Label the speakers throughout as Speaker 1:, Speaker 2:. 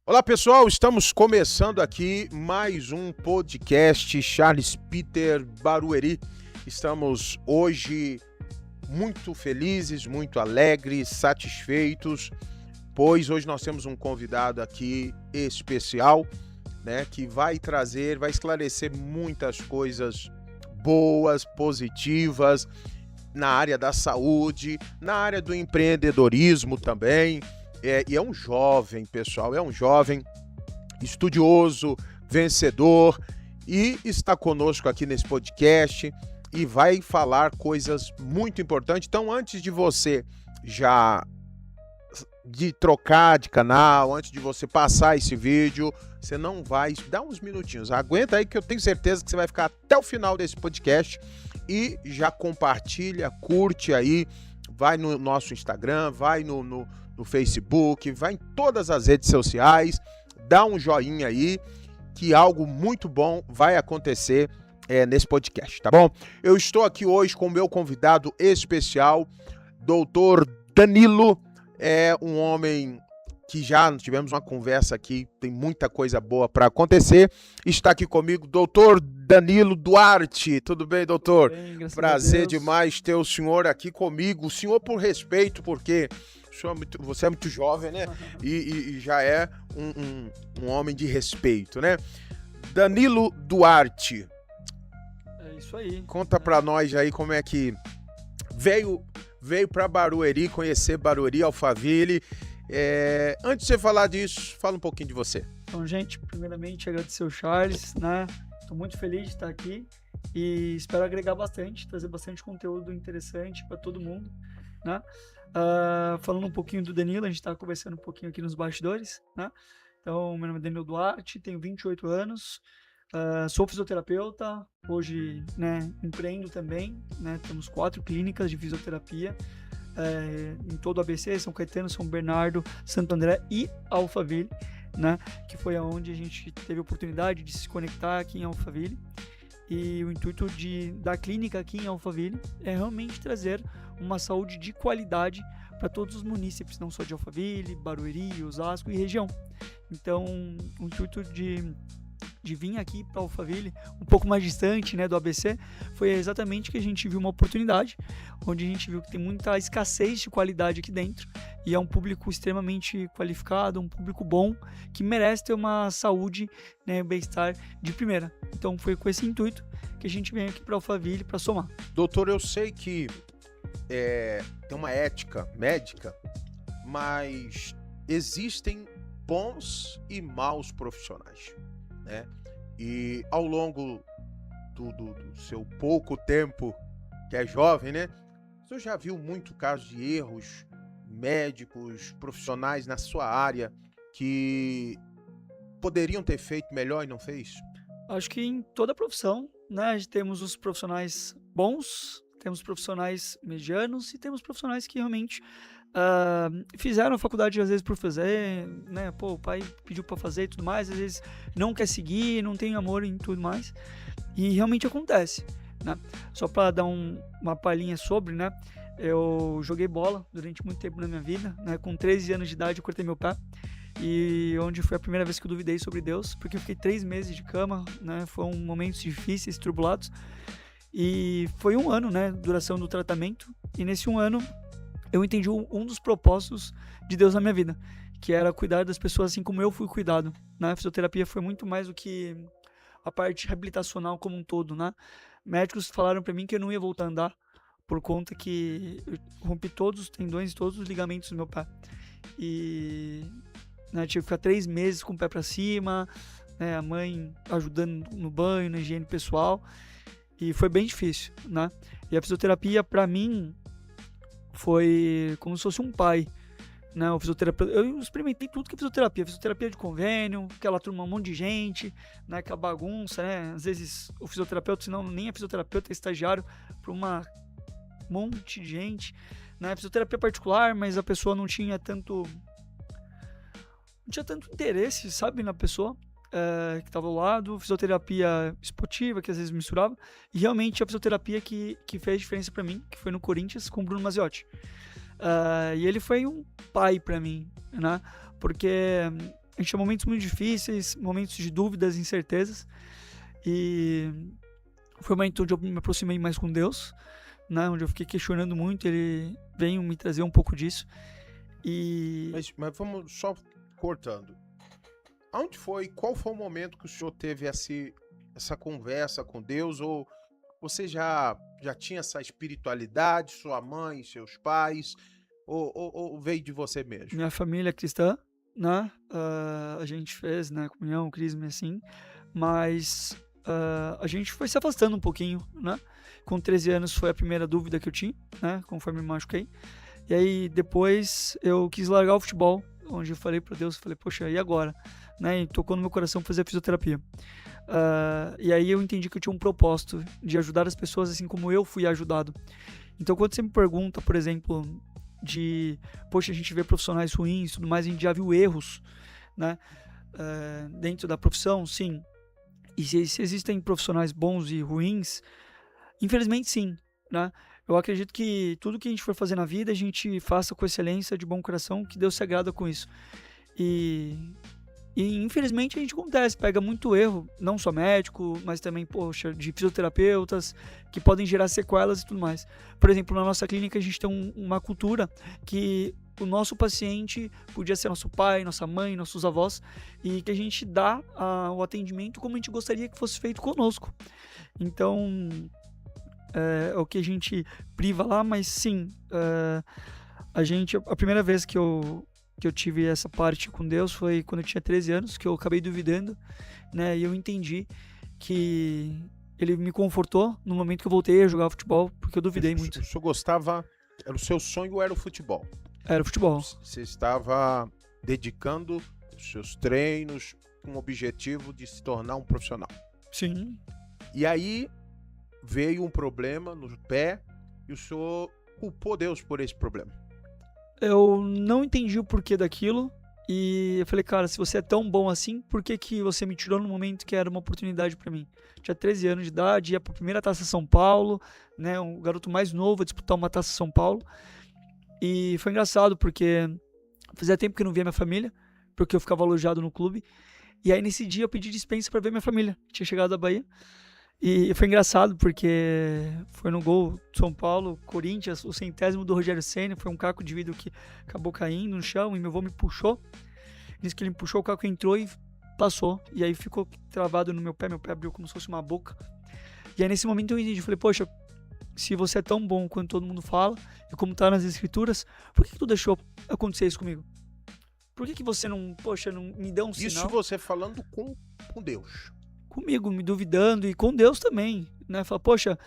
Speaker 1: Olá pessoal, estamos começando aqui mais um podcast Charles Peter Barueri. Estamos hoje muito felizes, muito alegres, satisfeitos, pois hoje nós temos um convidado aqui especial, né, que vai esclarecer muitas coisas boas, positivas, na área da saúde, na área do empreendedorismo também. E é um jovem, pessoal, é um jovem estudioso, vencedor, e está conosco aqui nesse podcast e vai falar coisas muito importantes. Então, antes de você trocar de canal, antes de você passar esse vídeo, você não vai... Dá uns minutinhos, aguenta aí que eu tenho certeza que você vai ficar até o final desse podcast e já compartilha, curte aí, vai no nosso Instagram, vai no Facebook, vai em todas as redes sociais, dá um joinha aí, que algo muito bom vai acontecer nesse podcast, tá bom? Eu estou aqui hoje com o meu convidado especial, Dr. Danilo, é um homem que já tivemos uma conversa aqui, tem muita coisa boa para acontecer. Está aqui comigo, Dr. Danilo Duarte. Tudo bem, doutor?
Speaker 2: Tudo bem,
Speaker 1: prazer demais ter o senhor aqui comigo. O senhor por respeito, porque você é muito jovem, né? E já é um homem de respeito, né? Danilo Duarte.
Speaker 2: É isso aí.
Speaker 1: Conta pra nós aí como é que veio para Barueri, conhecer Barueri, Alphaville. Antes de você falar disso, fala um pouquinho de você.
Speaker 2: Então, gente, primeiramente agradecer o Charles, né? Estou muito feliz de estar aqui e espero agregar bastante, trazer bastante conteúdo interessante para todo mundo, né? Falando um pouquinho do Danilo, a gente está conversando um pouquinho aqui nos bastidores, né? Então, meu nome é Danilo Duarte, tenho 28 anos, sou fisioterapeuta, hoje, né, empreendo também, né? Temos 4 clínicas de fisioterapia em todo o ABC, São Caetano, São Bernardo, Santo André e Alphaville, né? Que foi onde a gente teve a oportunidade de se conectar aqui em Alphaville. E o intuito da clínica aqui em Alphaville é realmente trazer uma saúde de qualidade para todos os munícipes, não só de Alphaville, Barueri, Osasco e região. Então, o intuito de vir aqui para Alphaville, um pouco mais distante, né, do ABC, foi exatamente que a gente viu uma oportunidade, onde a gente viu que tem muita escassez de qualidade aqui dentro, e é um público extremamente qualificado, um público bom, que merece ter uma saúde, né, bem-estar de primeira. Então foi com esse intuito que a gente vem aqui para Alphaville para somar.
Speaker 1: Doutor, eu sei que tem uma ética médica, mas existem bons e maus profissionais, né? E ao longo do seu pouco tempo, que é jovem, né? Você já viu muito caso de erros médicos, profissionais na sua área que poderiam ter feito melhor e não fez?
Speaker 2: Acho que em toda profissão, né, temos os profissionais bons, temos profissionais medianos e temos profissionais que realmente fizeram a faculdade às vezes por fazer, né? Pô, o pai pediu para fazer e tudo mais, às vezes não quer seguir, não tem amor em tudo mais, e realmente acontece, né? Só para dar uma palhinha sobre, né? Eu joguei bola durante muito tempo na minha vida, né? Com 13 anos de idade eu cortei meu pé, e onde foi a primeira vez que eu duvidei sobre Deus, porque eu fiquei 3 meses de cama, né? Foram momentos difíceis, tribulados, e foi 1 ano, né? Duração do tratamento, e nesse 1 ano eu entendi um dos propósitos de Deus na minha vida, que era cuidar das pessoas assim como eu fui cuidado, né? A fisioterapia foi muito mais do que a parte reabilitacional como um todo, né? Médicos falaram para mim que eu não ia voltar a andar, por conta que eu rompi todos os tendões, todos os ligamentos do meu pé. E, né, tive que ficar 3 meses com o pé para cima, né, a mãe ajudando no banho, na higiene pessoal, e foi bem difícil, né? E a fisioterapia para mim foi como se fosse um pai, né? O fisioterapeuta, eu experimentei tudo que é fisioterapia de convênio, aquela turma, um monte de gente, né? Aquela bagunça, né? Às vezes o fisioterapeuta, senão nem é fisioterapeuta, é estagiário para um monte de gente, né? Fisioterapia particular, mas a pessoa não tinha tanto interesse, sabe, na pessoa que estava ao lado, fisioterapia esportiva, que às vezes misturava, e realmente a fisioterapia que fez diferença para mim, que foi no Corinthians com o Bruno Mazziotti. E ele foi um pai para mim, né? Porque a gente tinha momentos muito difíceis, momentos de dúvidas, incertezas, e foi um momento onde eu me aproximei mais com Deus, né, onde eu fiquei questionando muito, ele veio me trazer um pouco disso. E
Speaker 1: Mas vamos só cortando. Qual foi o momento que o senhor teve essa conversa com Deus? Ou você já tinha essa espiritualidade, sua mãe, seus pais? Ou veio de você mesmo?
Speaker 2: minha família é cristã, né, a gente fez, né, comunhão, crisma, assim, mas a gente foi se afastando um pouquinho, né. Com 13 anos foi a primeira dúvida que eu tinha, né, conforme me machuquei. E aí depois eu quis largar o futebol, onde eu falei para Deus, falei, poxa, e agora? Né, e tocou no meu coração fazer fisioterapia. E aí eu entendi que eu tinha um propósito de ajudar as pessoas assim como eu fui ajudado. Então quando você me pergunta, por exemplo, poxa, a gente vê profissionais ruins e tudo mais, a gente já viu erros, né, dentro da profissão, sim. E se existem profissionais bons e ruins, infelizmente sim, né? Eu acredito que tudo que a gente for fazer na vida, a gente faça com excelência, de bom coração, que Deus se agrada com isso. E, e infelizmente a gente acontece, pega muito erro, não só médico, mas também, poxa, de fisioterapeutas, que podem gerar sequelas e tudo mais. Por exemplo, na nossa clínica a gente tem uma cultura que o nosso paciente podia ser nosso pai, nossa mãe, nossos avós, e que a gente dá o atendimento como a gente gostaria que fosse feito conosco. Então, é o que a gente priva lá, mas sim, a primeira vez que eu tive essa parte com Deus foi quando eu tinha 13 anos, que eu acabei duvidando, né, e eu entendi que ele me confortou no momento que eu voltei a jogar futebol, porque eu duvidei muito.
Speaker 1: O senhor gostava, o seu sonho era o futebol?
Speaker 2: Era o futebol.
Speaker 1: Você estava dedicando os seus treinos com o objetivo de se tornar um profissional.
Speaker 2: Sim.
Speaker 1: E aí veio um problema no pé e o senhor culpou Deus por esse problema.
Speaker 2: Eu não entendi o porquê daquilo e eu falei, cara, se você é tão bom assim, por que você me tirou no momento que era uma oportunidade pra mim? Tinha 13 anos de idade, ia pra primeira Taça São Paulo, né, um garoto mais novo a disputar uma Taça São Paulo. E foi engraçado porque fazia tempo que eu não via minha família, porque eu ficava alojado no clube. E aí nesse dia eu pedi dispensa pra ver minha família. Tinha chegado da Bahia. E foi engraçado porque foi no gol de São Paulo, Corinthians, o 100º do Rogério Ceni, foi um caco de vidro que acabou caindo no chão e meu avô me puxou. Nisso que ele me puxou, o caco entrou e passou. E aí ficou travado no meu pé abriu como se fosse uma boca. E aí nesse momento eu entendi, falei, poxa, se você é tão bom quanto todo mundo fala, e como tá nas escrituras, por que tu deixou acontecer isso comigo? Por que você não, poxa, não me deu um sinal?
Speaker 1: Isso você falando com Deus.
Speaker 2: Comigo, me duvidando, e com Deus também, né? Fala, poxa,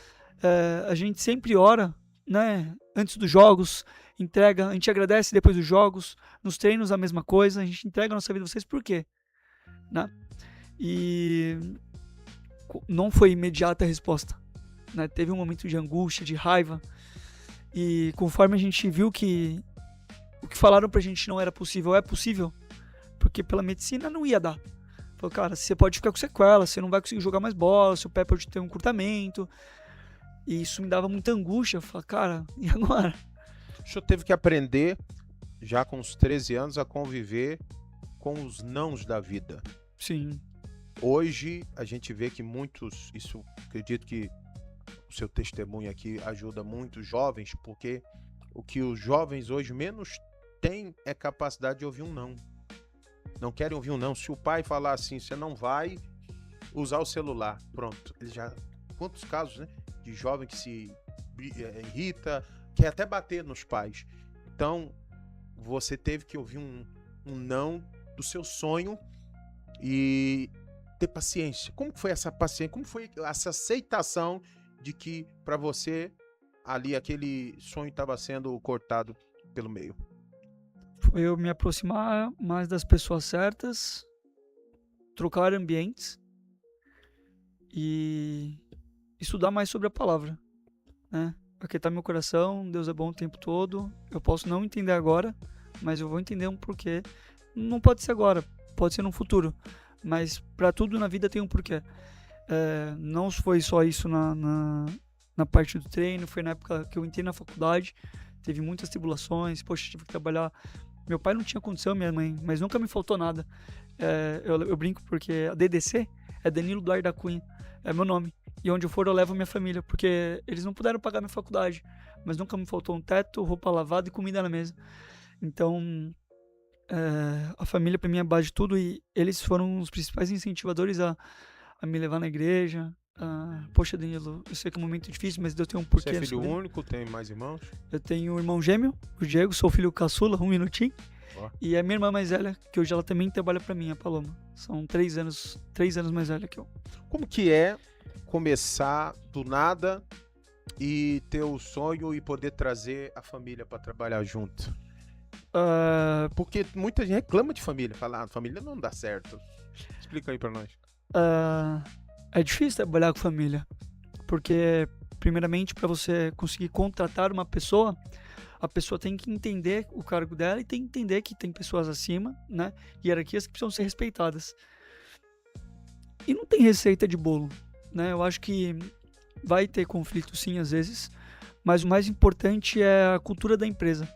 Speaker 2: a gente sempre ora, né? Antes dos jogos, a gente agradece depois dos jogos, nos treinos a mesma coisa, a gente entrega a nossa vida a vocês, por quê? Né? E não foi imediata a resposta, né? Teve um momento de angústia, de raiva, e conforme a gente viu que o que falaram pra gente não era possível, é possível, porque pela medicina não ia dar. Falou, cara, você pode ficar com sequela, você não vai conseguir jogar mais bola, seu pé pode ter um encurtamento. E isso me dava muita angústia. Eu falei, cara, e agora?
Speaker 1: O senhor teve que aprender, já com os 13 anos, a conviver com os nãos da vida.
Speaker 2: Sim.
Speaker 1: Hoje, a gente vê que muitos, isso acredito que o seu testemunho aqui ajuda muitos jovens, porque o que os jovens hoje menos têm é capacidade de ouvir um não. Não querem ouvir um não. Se o pai falar assim, você não vai usar o celular, pronto. Ele já... Quantos casos, né? De jovem que se irrita, quer até bater nos pais. Então, você teve que ouvir um não do seu sonho e ter paciência. Como foi essa paciência? Como foi essa aceitação de que, para você, ali, aquele sonho estava sendo cortado pelo meio?
Speaker 2: Foi eu me aproximar mais das pessoas certas, trocar ambientes e estudar mais sobre a palavra, né? Aquietar meu coração, Deus é bom o tempo todo. Eu posso não entender agora, mas eu vou entender um porquê. Não pode ser agora, pode ser no futuro, mas para tudo na vida tem um porquê. Não foi só isso na parte do treino, foi na época que eu entrei na faculdade, teve muitas tribulações, poxa, tive que trabalhar Meu pai não tinha condição, minha mãe, mas nunca me faltou nada. Eu brinco porque a DDC é Danilo Duarte da Cunha, é meu nome. E onde eu for eu levo minha família, porque eles não puderam pagar minha faculdade, mas nunca me faltou um teto, roupa lavada e comida na mesa. Então, a família para mim é a base de tudo e eles foram os principais incentivadores a me levar na igreja. Poxa, Danilo, eu sei que é um momento difícil, mas Deus tem um porquê.
Speaker 1: Você é filho único, tem mais irmãos?
Speaker 2: Eu tenho um irmão gêmeo, o Diego, sou filho caçula, 1 minutinho.
Speaker 1: Ó.
Speaker 2: E a minha irmã mais velha, que hoje ela também trabalha pra mim, a Paloma. São 3 anos mais velha que eu.
Speaker 1: Como que é começar do nada e ter o sonho e poder trazer a família para trabalhar junto? Porque muita gente reclama de família, fala, a família não dá certo. Explica aí para nós.
Speaker 2: É difícil trabalhar com família, porque primeiramente para você conseguir contratar uma pessoa, a pessoa tem que entender o cargo dela e tem que entender que tem pessoas acima, né? Hierarquias que precisam ser respeitadas. E não tem receita de bolo, né? Eu acho que vai ter conflito sim às vezes, mas o mais importante é a cultura da empresa,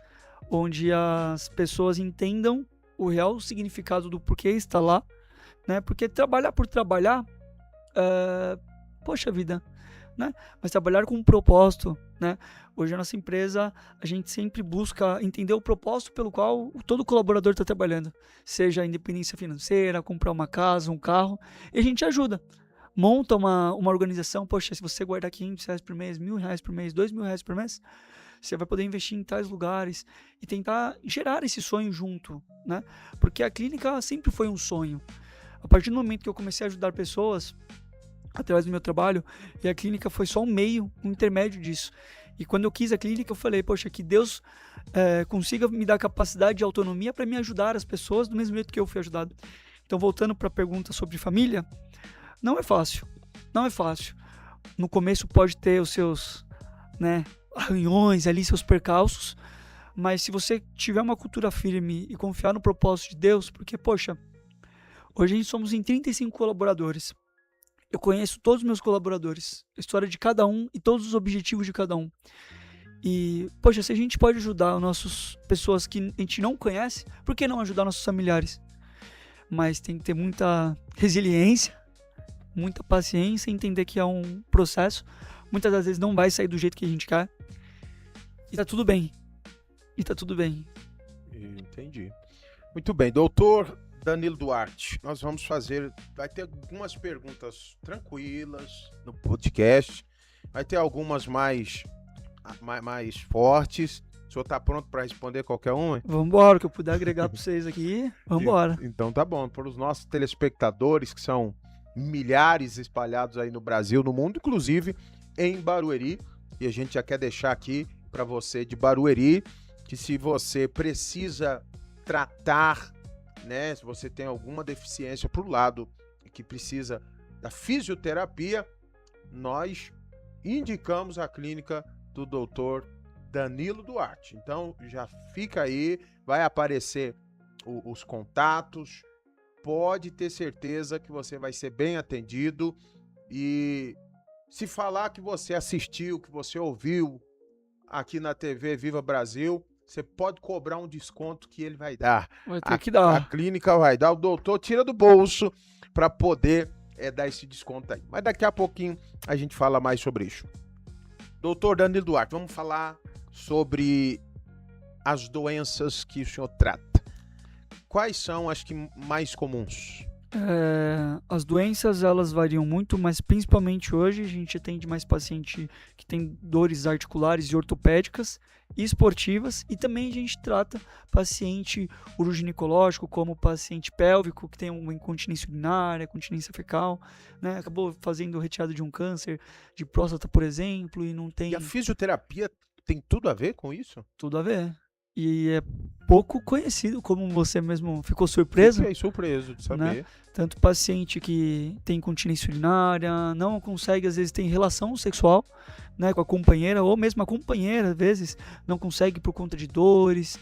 Speaker 2: onde as pessoas entendam o real significado do porquê está lá, né? Porque trabalhar por trabalhar, poxa vida, né? Mas trabalhar com um propósito, né? Hoje a nossa empresa, a gente sempre busca entender o propósito pelo qual todo colaborador está trabalhando, seja a independência financeira, comprar uma casa, um carro, e a gente ajuda. Monta uma organização, poxa, se você guardar R$500 por mês, R$1.000 por mês, R$2.000 por mês, você vai poder investir em tais lugares e tentar gerar esse sonho junto, né? Porque a clínica sempre foi um sonho. A partir do momento que eu comecei a ajudar pessoas através do meu trabalho, e a clínica foi só um meio, um intermédio disso. E quando eu quis a clínica, eu falei, poxa, que Deus consiga me dar capacidade e autonomia para me ajudar as pessoas do mesmo jeito que eu fui ajudado. Então, voltando para a pergunta sobre família, não é fácil. Não é fácil. No começo pode ter os seus, né, arranhões ali, seus percalços, mas se você tiver uma cultura firme e confiar no propósito de Deus, porque, poxa, hoje a gente somos em 35 colaboradores. Eu conheço todos os meus colaboradores, a história de cada um e todos os objetivos de cada um. E, poxa, se a gente pode ajudar as nossas pessoas que a gente não conhece, por que não ajudar nossos familiares? Mas tem que ter muita resiliência, muita paciência, entender que é um processo. Muitas das vezes não vai sair do jeito que a gente quer. E tá tudo bem.
Speaker 1: Entendi. Muito bem, doutor Danilo Duarte, nós vamos vai ter algumas perguntas tranquilas no podcast, vai ter algumas mais fortes. O senhor está pronto para responder qualquer uma?
Speaker 2: Vamos embora, que eu puder agregar para vocês aqui, vamos embora.
Speaker 1: Então tá bom, para os nossos telespectadores, que são milhares espalhados aí no Brasil, no mundo, inclusive em Barueri, e a gente já quer deixar aqui para você de Barueri, que se você precisa tratar, né, se você tem alguma deficiência pro lado que precisa da fisioterapia, nós indicamos a clínica do doutor Danilo Duarte. Então já fica aí, vai aparecer os contatos, pode ter certeza que você vai ser bem atendido. E se falar que você assistiu, que você ouviu aqui na TV Viva Brasil, você pode cobrar um desconto que ele vai dar.
Speaker 2: Vai ter que dar.
Speaker 1: A clínica vai dar, o doutor tira do bolso para poder dar esse desconto aí. Mas daqui a pouquinho a gente fala mais sobre isso. Doutor Danilo Duarte, vamos falar sobre as doenças que o senhor trata. Quais são as que mais comuns?
Speaker 2: As doenças, elas variam muito, mas principalmente hoje a gente atende mais paciente que tem dores articulares e ortopédicas e esportivas, e também a gente trata paciente uroginecológico, como paciente pélvico, que tem uma incontinência urinária, continência fecal, né? Acabou fazendo retirada de um câncer de próstata, por exemplo, e não tem...
Speaker 1: E a fisioterapia tem tudo a ver com isso?
Speaker 2: Tudo a ver. E é pouco conhecido, como você mesmo ficou surpreso.
Speaker 1: Fiquei surpreso de saber.
Speaker 2: Né? Tanto paciente que tem incontinência urinária, não consegue, às vezes, ter relação sexual, né, com a companheira, ou mesmo a companheira, às vezes, não consegue por conta de dores.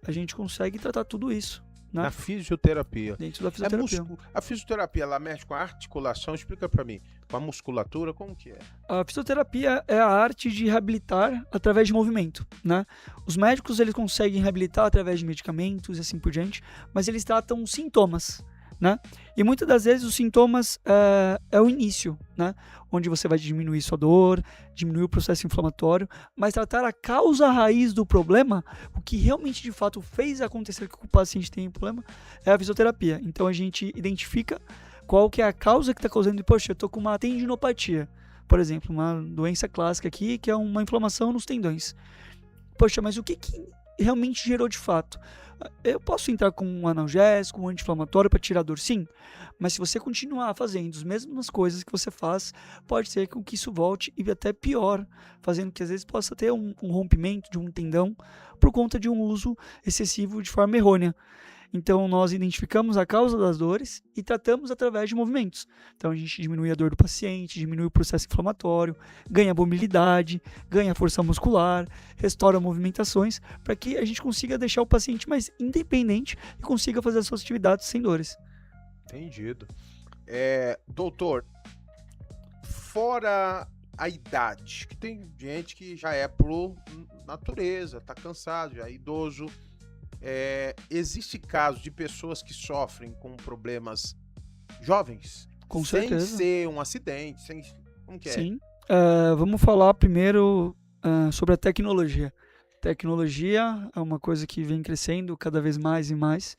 Speaker 2: A gente consegue tratar tudo isso, né?
Speaker 1: Na fisioterapia.
Speaker 2: Dentro da fisioterapia.
Speaker 1: A fisioterapia, ela mexe com a articulação? Explica para mim. Com a musculatura, como que é?
Speaker 2: A fisioterapia é a arte de reabilitar através de movimento, né? Os médicos, eles conseguem reabilitar através de medicamentos e assim por diante, mas eles tratam sintomas, né? E muitas das vezes os sintomas é o início, né? Onde você vai diminuir sua dor, diminuir o processo inflamatório, mas tratar a causa raiz do problema, o que realmente de fato fez acontecer que o paciente tenha um problema, é a fisioterapia. Então a gente identifica qual que é a causa que está causando, poxa, eu tô com uma tendinopatia, por exemplo, uma doença clássica aqui, que é uma inflamação nos tendões. Poxa, mas o que realmente gerou de fato? Eu posso entrar com um analgésico, um anti-inflamatório para tirar a dor, sim, mas se você continuar fazendo as mesmas coisas que você faz, pode ser que isso volte e até pior, fazendo que às vezes possa ter um rompimento de um tendão por conta de um uso excessivo de forma errônea. Então, nós identificamos a causa das dores e tratamos através de movimentos. Então, a gente diminui a dor do paciente, diminui o processo inflamatório, ganha mobilidade, ganha força muscular, restaura movimentações, para que a gente consiga deixar o paciente mais independente e consiga fazer as suas atividades sem dores.
Speaker 1: Entendido. Doutor, fora a idade, que tem gente que já é por natureza, tá cansado, já é idoso. Existe caso de pessoas que sofrem com problemas jovens?
Speaker 2: Com certeza.
Speaker 1: Sem ser um acidente, como que é?
Speaker 2: Sim. Vamos falar primeiro sobre a tecnologia. Tecnologia é uma coisa que vem crescendo cada vez mais e mais.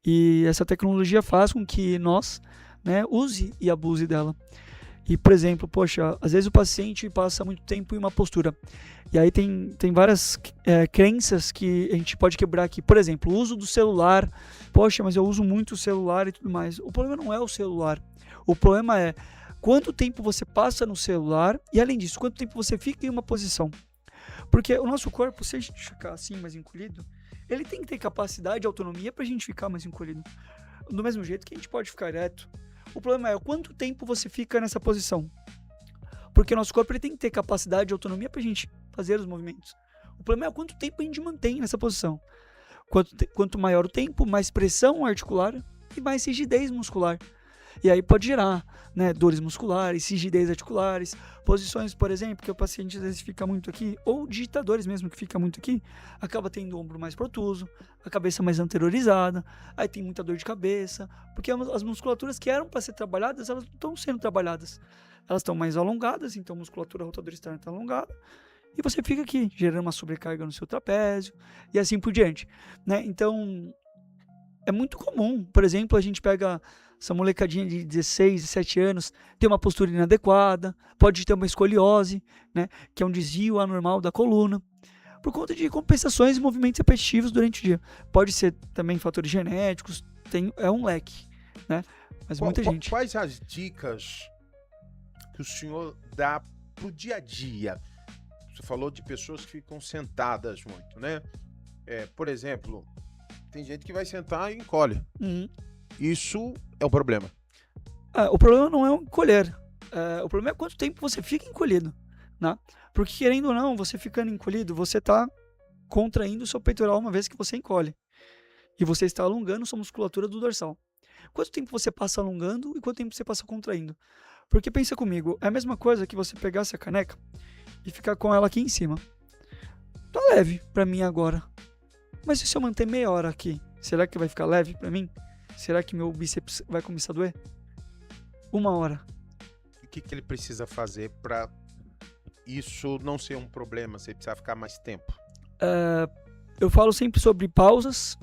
Speaker 2: E essa tecnologia faz com que nós, né, use e abuse dela. E, por exemplo, poxa, às vezes o paciente passa muito tempo em uma postura. E aí tem várias crenças que a gente pode quebrar aqui. Por exemplo, o uso do celular. Poxa, mas eu uso muito o celular e tudo mais. O problema não é o celular. O problema é quanto tempo você passa no celular e, além disso, quanto tempo você fica em uma posição. Porque o nosso corpo, se a gente ficar assim mais encolhido, ele tem que ter capacidade e autonomia para a gente ficar mais encolhido. Do mesmo jeito que a gente pode ficar ereto. O problema é quanto tempo você fica nessa posição. Porque o nosso corpo ele tem que ter capacidade e autonomia para a gente fazer os movimentos. O problema é quanto tempo a gente mantém nessa posição. Quanto maior o tempo, mais pressão articular e mais rigidez muscular. E aí pode gerar, né, dores musculares, rigidez articulares, posições, por exemplo, que o paciente às vezes fica muito aqui, ou digitadores mesmo que fica muito aqui, acaba tendo o ombro mais protuso, a cabeça mais anteriorizada, aí tem muita dor de cabeça, porque as musculaturas que eram para ser trabalhadas, elas não estão sendo trabalhadas. Elas estão mais alongadas, então a musculatura rotadora externa está alongada, e você fica aqui, gerando uma sobrecarga no seu trapézio, e assim por diante, né? Então, é muito comum, por exemplo, a gente pega essa molecadinha de 16, 17 anos, tem uma postura inadequada, pode ter uma escoliose, né, que é um desvio anormal da coluna, por conta de compensações e movimentos repetitivos durante o dia. Pode ser também fatores genéticos, é um leque, né? Mas muita gente.
Speaker 1: Quais as dicas que o senhor dá pro dia a dia? Você falou de pessoas que ficam sentadas muito, né? Por exemplo, tem gente que vai sentar e encolhe.
Speaker 2: Uhum.
Speaker 1: Isso é um problema.
Speaker 2: O problema não é encolher. O problema é quanto tempo você fica encolhido, né? Porque, querendo ou não, você ficando encolhido, você está contraindo o seu peitoral uma vez que você encolhe. E você está alongando sua musculatura do dorsal. Quanto tempo você passa alongando e quanto tempo você passa contraindo? Porque pensa comigo, é a mesma coisa que você pegar essa caneca e ficar com ela aqui em cima. Tá leve pra mim agora. Mas se eu manter meia hora aqui, será que vai ficar leve pra mim? Será que meu bíceps vai começar a doer? 1 hora.
Speaker 1: O que ele precisa fazer para isso não ser um problema, você precisar ficar mais tempo?
Speaker 2: Eu falo sempre sobre pausas,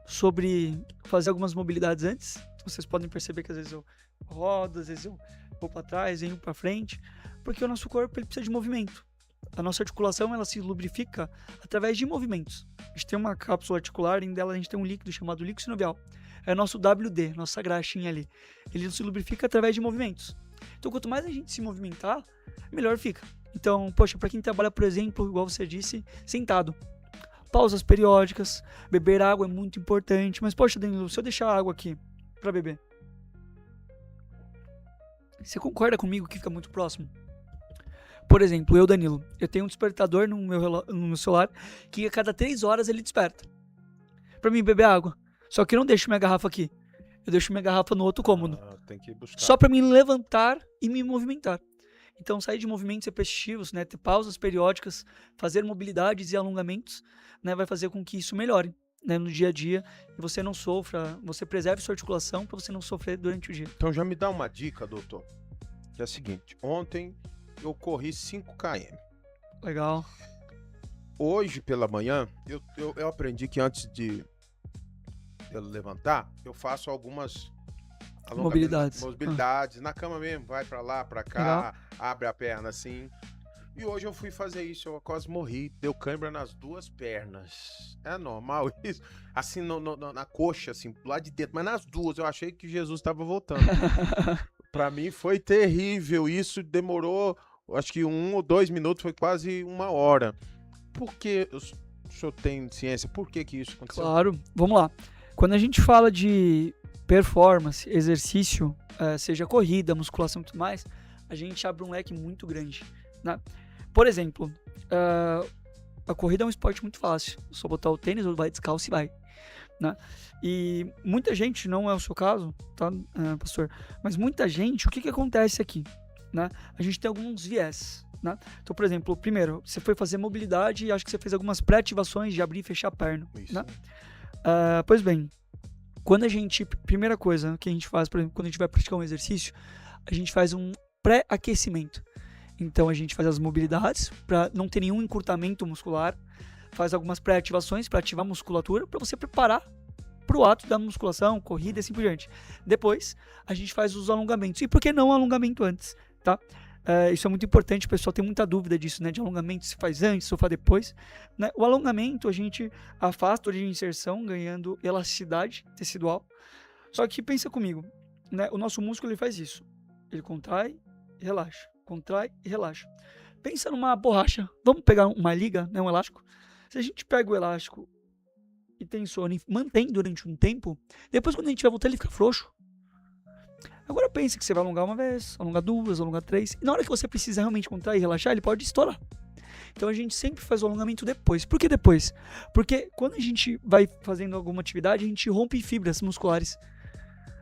Speaker 2: sobre fazer algumas mobilidades antes. Vocês podem perceber que às vezes eu rodo, às vezes eu vou para trás, venho para frente, porque o nosso corpo ele precisa de movimento. A nossa articulação ela se lubrifica através de movimentos. A gente tem uma cápsula articular, e dela a gente tem um líquido chamado líquido sinovial. É nosso WD, nossa graxinha ali. Ele se lubrifica através de movimentos. Então, quanto mais a gente se movimentar, melhor fica. Então, poxa, para quem trabalha, por exemplo, igual você disse, sentado. Pausas periódicas, beber água é muito importante. Mas, poxa, Danilo, se eu deixar água aqui para beber, você concorda comigo que fica muito próximo? Por exemplo, eu, Danilo, eu tenho um despertador no meu celular que a cada 3 horas ele desperta para mim beber água. Só que eu não deixo minha garrafa aqui. Eu deixo minha garrafa no outro cômodo.
Speaker 1: Tem que buscar.
Speaker 2: Só para me levantar e me movimentar. Então, sair de movimentos repetitivos, né, ter pausas periódicas, fazer mobilidades e alongamentos, né, vai fazer com que isso melhore, né, no dia a dia, e você não sofra, você preserve sua articulação para você não sofrer durante o dia.
Speaker 1: Então já me dá uma dica, doutor, que é a seguinte: ontem eu corri 5 km.
Speaker 2: Legal.
Speaker 1: Hoje pela manhã, eu aprendi que antes de eu levantar, eu faço algumas mobilidades na cama mesmo, vai pra lá, pra cá,
Speaker 2: Legal.
Speaker 1: abre a perna assim. E hoje eu fui fazer isso, eu quase morri, deu cãibra nas 2 pernas. É normal isso? Assim, na coxa, assim, lá de dentro, mas nas 2, eu achei que Jesus estava voltando. Pra mim foi terrível, isso demorou, acho que 1 ou 2 minutos, foi quase 1 hora. Por que o senhor tem ciência? Por que isso aconteceu?
Speaker 2: Claro, vamos lá. Quando a gente fala de performance, exercício, seja corrida, musculação e tudo mais, a gente abre um leque muito grande, né? Por exemplo, a corrida é um esporte muito fácil. Só botar o tênis ou vai descalço e vai, né? E muita gente, não é o seu caso, tá, pastor? Mas muita gente, o que acontece aqui, né? A gente tem alguns viés, né? Então, por exemplo, primeiro, você foi fazer mobilidade e acho que você fez algumas pré-ativações de abrir e fechar a perna,
Speaker 1: Isso.
Speaker 2: né? Pois bem, primeira coisa que a gente faz, por exemplo, quando a gente vai praticar um exercício, a gente faz um pré-aquecimento. Então a gente faz as mobilidades para não ter nenhum encurtamento muscular, faz algumas pré-ativações para ativar a musculatura, para você preparar para o ato da musculação, corrida e assim por diante. Depois a gente faz os alongamentos. E por que não alongamento antes, tá? Isso é muito importante, o pessoal tem muita dúvida disso, né? De alongamento, se faz antes ou faz depois, né? O alongamento, a gente afasta a origem de inserção, ganhando elasticidade tecidual. Só que pensa comigo, né? O nosso músculo ele faz isso. Ele contrai e relaxa. Contrai e relaxa. Pensa numa borracha. Vamos pegar uma liga, né? Um elástico. Se a gente pega o elástico e tensiona e mantém durante um tempo, depois quando a gente vai voltar ele fica frouxo. Agora pense que você vai alongar uma vez, alongar 2, alongar 3. E na hora que você precisa realmente contrair e relaxar, ele pode estourar. Então a gente sempre faz o alongamento depois. Por que depois? Porque quando a gente vai fazendo alguma atividade, a gente rompe fibras musculares,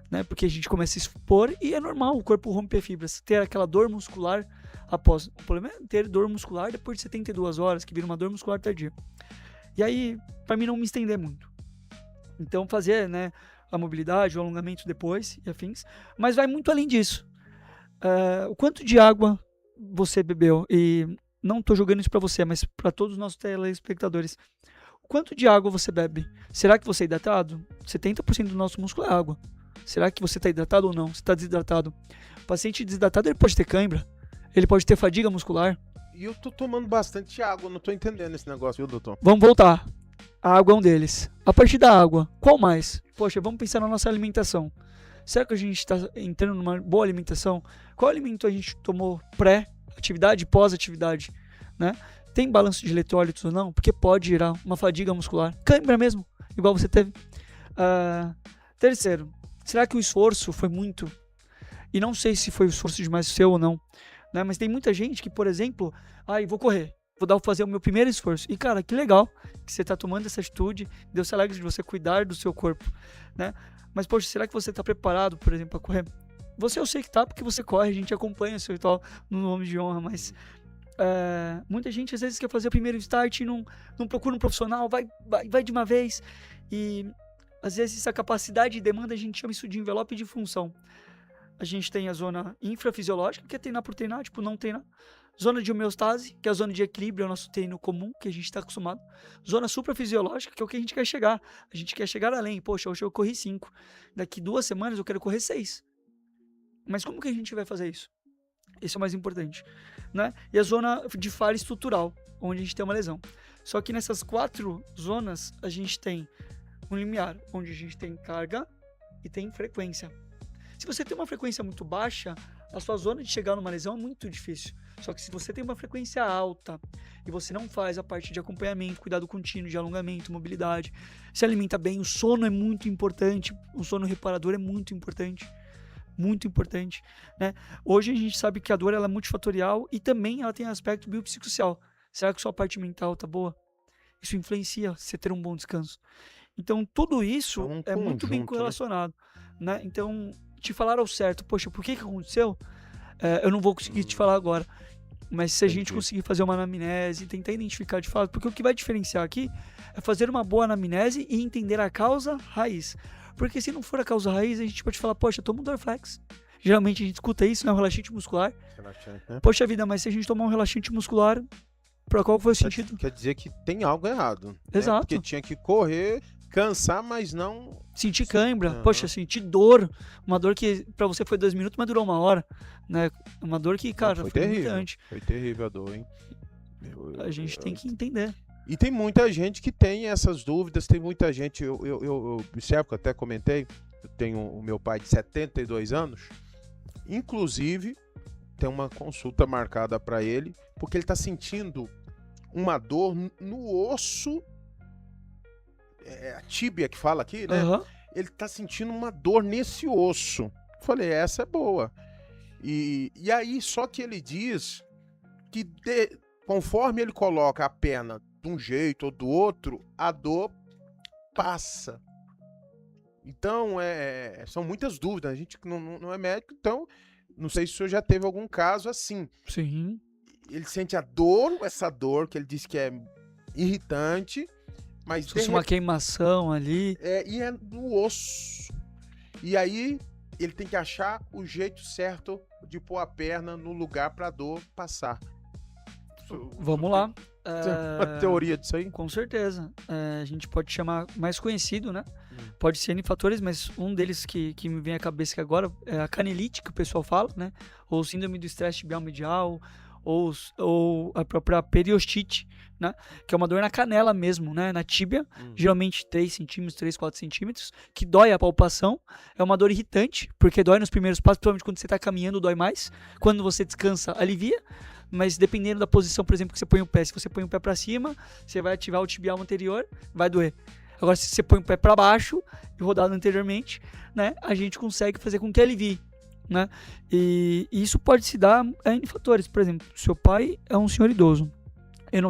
Speaker 2: né? Porque a gente começa a expor e é normal o corpo romper fibras. Ter aquela dor muscular após. O problema é ter dor muscular depois de 72 horas, que vira uma dor muscular tardia. E aí, para mim não me estender muito. Então fazer, né, a mobilidade, o alongamento depois e afins. Mas vai muito além disso. O quanto de água você bebeu? E não estou jogando isso para você, mas para todos os nossos telespectadores. O quanto de água você bebe? Será que você é hidratado? 70% do nosso músculo é água. Será que você está hidratado ou não? Você está desidratado? O paciente desidratado ele pode ter cãibra. Ele pode ter fadiga muscular.
Speaker 1: E eu tô tomando bastante água, não tô entendendo esse negócio, viu, doutor?
Speaker 2: Vamos voltar. A água é um deles. A partir da água, qual mais? Poxa, vamos pensar na nossa alimentação. Será que a gente está entrando numa boa alimentação? Qual alimento a gente tomou pré-atividade e pós-atividade? Né? Tem balanço de eletrólitos ou não? Porque pode gerar uma fadiga muscular. Cãibra mesmo, igual você teve. Terceiro, será que o esforço foi muito? E não sei se foi o esforço demais seu ou não. Né? Mas tem muita gente que, por exemplo, vou correr. Vou fazer o meu primeiro esforço. E, cara, que legal que você está tomando essa atitude. Deus se alegre de você cuidar do seu corpo, né? Mas, poxa, será que você está preparado, por exemplo, para correr? Você eu sei que tá, porque você corre, a gente acompanha o seu ritual no nome de honra, mas muita gente às vezes quer fazer o primeiro start e não procura um profissional, vai de uma vez. E, às vezes, essa capacidade e demanda, a gente chama isso de envelope de função. A gente tem a zona infrafisiológica, que é treinar por treinar, tipo não treinar. Zona de homeostase, que é a zona de equilíbrio, é o nosso treino comum, que a gente está acostumado. Zona suprafisiológica, que é o que a gente quer chegar. A gente quer chegar além. Poxa, hoje eu corri 5. Daqui 2 semanas eu quero correr 6. Mas como que a gente vai fazer isso? Esse é o mais importante, né? E a zona de falha estrutural, onde a gente tem uma lesão. Só que nessas 4 zonas, a gente tem um limiar, onde a gente tem carga e tem frequência. Se você tem uma frequência muito baixa, a sua zona de chegar numa lesão é muito difícil. Só que se você tem uma frequência alta e você não faz a parte de acompanhamento, cuidado contínuo, de alongamento, mobilidade, se alimenta bem, o sono é muito importante, o sono reparador é muito importante, né? Hoje a gente sabe que a dor ela é multifatorial e também ela tem aspecto biopsicossocial. Será que sua parte mental tá boa? Isso influencia você ter um bom descanso. Então, tudo isso
Speaker 1: É um
Speaker 2: muito bem
Speaker 1: conjunto, né?
Speaker 2: correlacionado, né? Então, te falar ao certo, poxa, por que aconteceu? Eu não vou conseguir te falar agora. Mas se a gente
Speaker 1: Entendi.
Speaker 2: conseguir fazer uma anamnese, tentar identificar de fato, porque o que vai diferenciar aqui é fazer uma boa anamnese e entender a causa raiz. Porque se não for a causa raiz, a gente pode falar, poxa, toma um Dorflex. Geralmente a gente escuta isso, né? Um relaxante muscular.
Speaker 1: Relaxante, né?
Speaker 2: Poxa vida, mas se a gente tomar um relaxante muscular, pra qual foi o sentido?
Speaker 1: Quer dizer que tem algo errado. Né?
Speaker 2: Exato.
Speaker 1: Porque tinha que correr, cansar, mas não...
Speaker 2: Sentir cãibra,
Speaker 1: Aham.
Speaker 2: poxa, sentir dor. Uma dor que pra você foi 2 minutos, mas durou 1 hora. Né? Uma dor que, cara,
Speaker 1: foi
Speaker 2: foi
Speaker 1: terrível.
Speaker 2: irritante.
Speaker 1: Foi terrível a dor, hein?
Speaker 2: A gente tem que entender.
Speaker 1: E tem muita gente que tem essas dúvidas, tem muita gente, eu observo, que eu até comentei, eu tenho o meu pai de 72 anos, inclusive tem uma consulta marcada para ele, porque ele está sentindo uma dor no osso, a tíbia que fala aqui, né?
Speaker 2: Aham.
Speaker 1: Ele está sentindo uma dor nesse osso. Falei, essa é boa. E aí, só que ele diz que conforme ele coloca a perna de um jeito ou do outro, a dor passa. Então, são muitas dúvidas. A gente não é médico, então não sei se o senhor já teve algum caso assim.
Speaker 2: Sim.
Speaker 1: Ele sente a dor, essa dor que ele diz que é irritante, mas
Speaker 2: Se fosse uma queimação ali.
Speaker 1: e é no osso. E aí ele tem que achar o jeito certo de pôr a perna no lugar para a dor passar.
Speaker 2: Vamos lá.
Speaker 1: Tem uma teoria disso aí?
Speaker 2: Com certeza. A gente pode chamar mais conhecido, né? Pode ser N fatores, mas um deles que me vem à cabeça aqui agora é a canelite, que o pessoal fala, né? Ou síndrome do estresse tibial medial, ou a própria periostite, né? Que é uma dor na canela mesmo, né? Na tíbia, geralmente 3 centímetros, 3, 4 centímetros, que dói a palpação. É uma dor irritante, porque dói nos primeiros passos, principalmente quando você está caminhando, dói mais. Quando você descansa, alivia. Mas dependendo da posição, por exemplo, que você põe o pé, se você põe o pé para cima, você vai ativar o tibial anterior, vai doer. Agora, se você põe o pé para baixo e rodado anteriormente, né, a gente consegue fazer com que alivie, né? E isso pode se dar a N fatores. Por exemplo, seu pai é um senhor idoso. Eu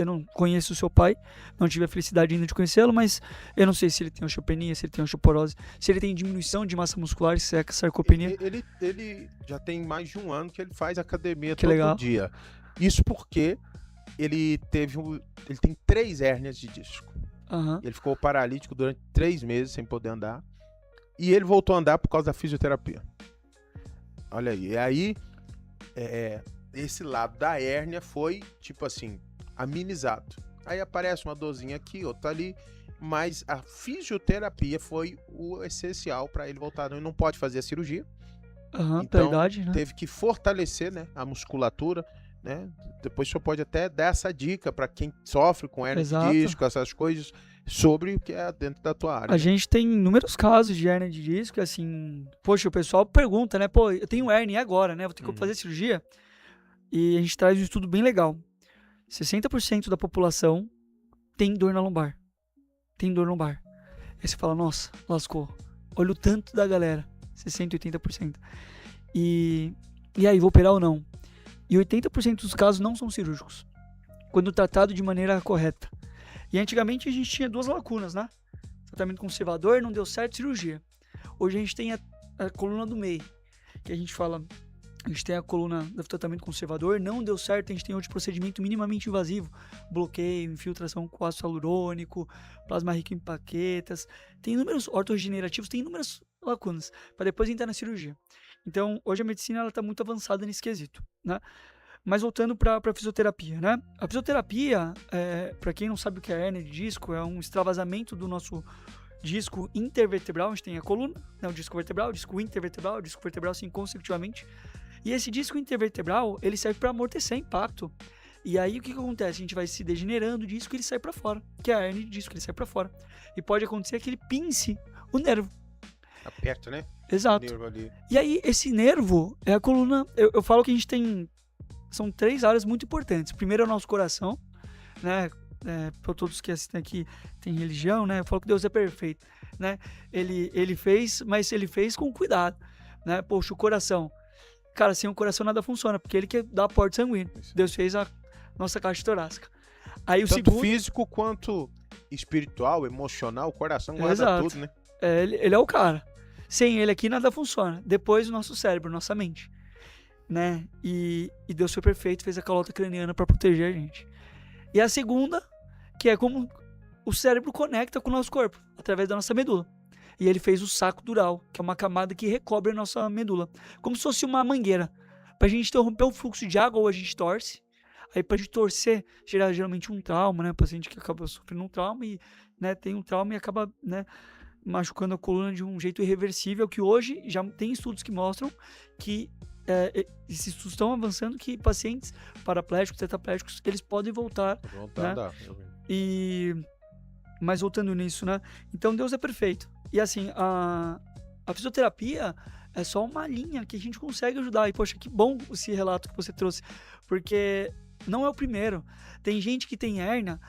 Speaker 2: não conheço o seu pai, não tive a felicidade ainda de conhecê-lo, mas eu não sei se ele tem osteopenia, se ele tem osteoporose, se ele tem diminuição de massa muscular, se é sarcopenia.
Speaker 1: Ele já tem mais de 1 ano que ele faz academia
Speaker 2: Que
Speaker 1: todo
Speaker 2: legal.
Speaker 1: dia. Isso porque ele tem 3 hérnias de disco.
Speaker 2: Aham.
Speaker 1: Ele ficou paralítico durante 3 meses sem poder andar. E ele voltou a andar por causa da fisioterapia. Olha aí. E aí, esse lado da hérnia foi, tipo assim, amenizado. Aí aparece uma dorzinha aqui, outra ali. Mas a fisioterapia foi o essencial para ele voltar. Ele não pode fazer a cirurgia.
Speaker 2: Aham,
Speaker 1: Então,
Speaker 2: verdade, né?
Speaker 1: teve que fortalecer, né, a musculatura. Né? Depois o senhor pode até dar essa dica para quem sofre com hérnia
Speaker 2: Exato.
Speaker 1: de disco, essas coisas, sobre o que é dentro da tua área.
Speaker 2: A gente tem inúmeros casos de hérnia de disco, assim, poxa, o pessoal pergunta, né, pô, eu tenho hérnia agora, né, vou ter que fazer cirurgia, e a gente traz um estudo bem legal, 60% da população tem dor na lombar, aí você fala, nossa, lascou, olha o tanto da galera, 60%, 80%, e aí, vou operar ou não? E 80% dos casos não são cirúrgicos, quando tratado de maneira correta. E antigamente a gente tinha 2 lacunas, né? Tratamento conservador, não deu certo, cirurgia. Hoje a gente tem a coluna do meio, que a gente fala, a gente tem a coluna do tratamento conservador, não deu certo, a gente tem outro procedimento minimamente invasivo, bloqueio, infiltração com ácido hialurônico, plasma rico em plaquetas, tem inúmeros ortogenerativos, tem inúmeras lacunas, para depois entrar na cirurgia. Então, hoje a medicina está muito avançada nesse quesito, né? Mas voltando para a fisioterapia, né? A fisioterapia, para quem não sabe o que é hérnia de disco, é um extravasamento do nosso disco intervertebral. A gente tem a coluna, né, o disco vertebral, o disco vertebral assim consecutivamente. E esse disco intervertebral, ele serve para amortecer impacto. E aí o que acontece? A gente vai se degenerando o disco e ele sai para fora, que é a hérnia de disco, ele sai para fora. E pode acontecer que ele pince o nervo.
Speaker 1: Aperta, né?
Speaker 2: Exato.
Speaker 1: O nervo ali.
Speaker 2: E aí, esse nervo é a coluna. Eu falo que a gente tem. São 3 áreas muito importantes. Primeiro é o nosso coração, né? Para todos que assistem aqui tem religião, né? Eu falo que Deus é perfeito, né? Ele fez, mas ele fez com cuidado, né? Poxa, o coração. Cara, sem o coração nada funciona, porque ele que dá aporte sanguíneo. Deus fez a nossa caixa torácica. Aí o
Speaker 1: Tanto
Speaker 2: segundo.
Speaker 1: físico quanto espiritual, emocional, o coração guarda
Speaker 2: Exato.
Speaker 1: tudo, né?
Speaker 2: Ele é o cara. Sem ele aqui nada funciona. Depois o nosso cérebro, nossa mente, né? E Deus foi perfeito, fez a calota craniana para proteger a gente. E a segunda, que é como o cérebro conecta com o nosso corpo, através da nossa medula. E ele fez o saco dural, que é uma camada que recobre a nossa medula, como se fosse uma mangueira. Pra gente interromper o fluxo de água, ou a gente torce. Aí pra gente torcer, gera geralmente um trauma, né? O paciente que acaba sofrendo um trauma e, né, tem um trauma e acaba, né, machucando a coluna de um jeito irreversível, que hoje já tem estudos que mostram que esses estudos estão avançando, que pacientes paraplégicos, tetraplégicos, eles podem voltar, né? Mas voltando nisso, né? Então Deus é perfeito. E assim, a fisioterapia é só uma linha que a gente consegue ajudar. E poxa, que bom esse relato que você trouxe, porque não é o primeiro. Tem gente que tem hérnia.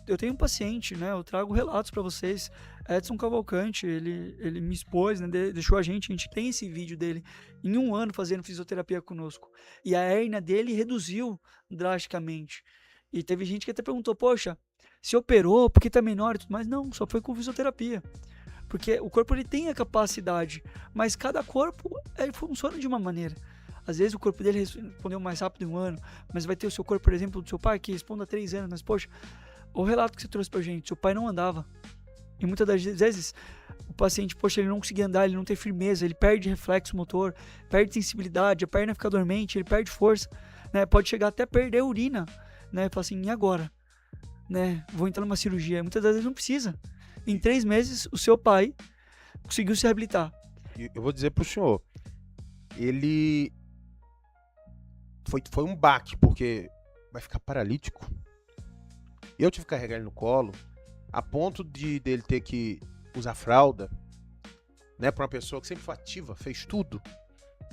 Speaker 2: Eu tenho um paciente, né? Eu trago relatos para vocês. Edson Cavalcante, ele me expôs, né? Deixou a gente tem esse vídeo dele em 1 ano fazendo fisioterapia conosco. E a hérnia dele reduziu drasticamente. E teve gente que até perguntou, poxa, se operou, porque tá menor e tudo mais? Não, só foi com fisioterapia. Porque o corpo ele tem a capacidade, mas cada corpo ele funciona de uma maneira. Às vezes o corpo dele respondeu mais rápido em 1 ano, mas vai ter o seu corpo, por exemplo, do seu pai, que responde há 3 anos. Mas, poxa, o relato que você trouxe pra gente, seu pai não andava. E muitas das vezes o paciente, poxa, ele não conseguia andar, ele não tem firmeza, ele perde reflexo motor, perde sensibilidade, a perna fica dormente, ele perde força, né? Pode chegar até a perder a urina, né? Fala assim, e agora? Né? Vou entrar numa cirurgia. Muitas das vezes não precisa. Em 3 meses, o seu pai conseguiu se reabilitar.
Speaker 1: Eu vou dizer pro senhor, ele foi um baque, porque vai ficar paralítico. Eu tive que carregar ele no colo, a ponto dele ter que usar fralda, né, para uma pessoa que sempre foi ativa, fez tudo.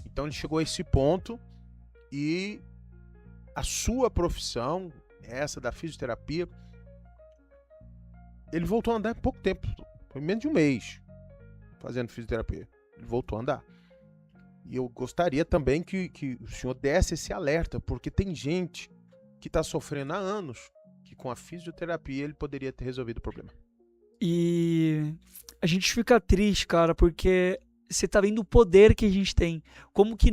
Speaker 1: Então ele chegou a esse ponto e a sua profissão, essa da fisioterapia, ele voltou a andar em pouco tempo, foi menos de 1 mês fazendo fisioterapia. Ele voltou a andar. E eu gostaria também que o senhor desse esse alerta, porque tem gente que está sofrendo há anos, que com a fisioterapia ele poderia ter resolvido o problema.
Speaker 2: E a gente fica triste, cara, porque você tá vendo o poder que a gente tem. Como que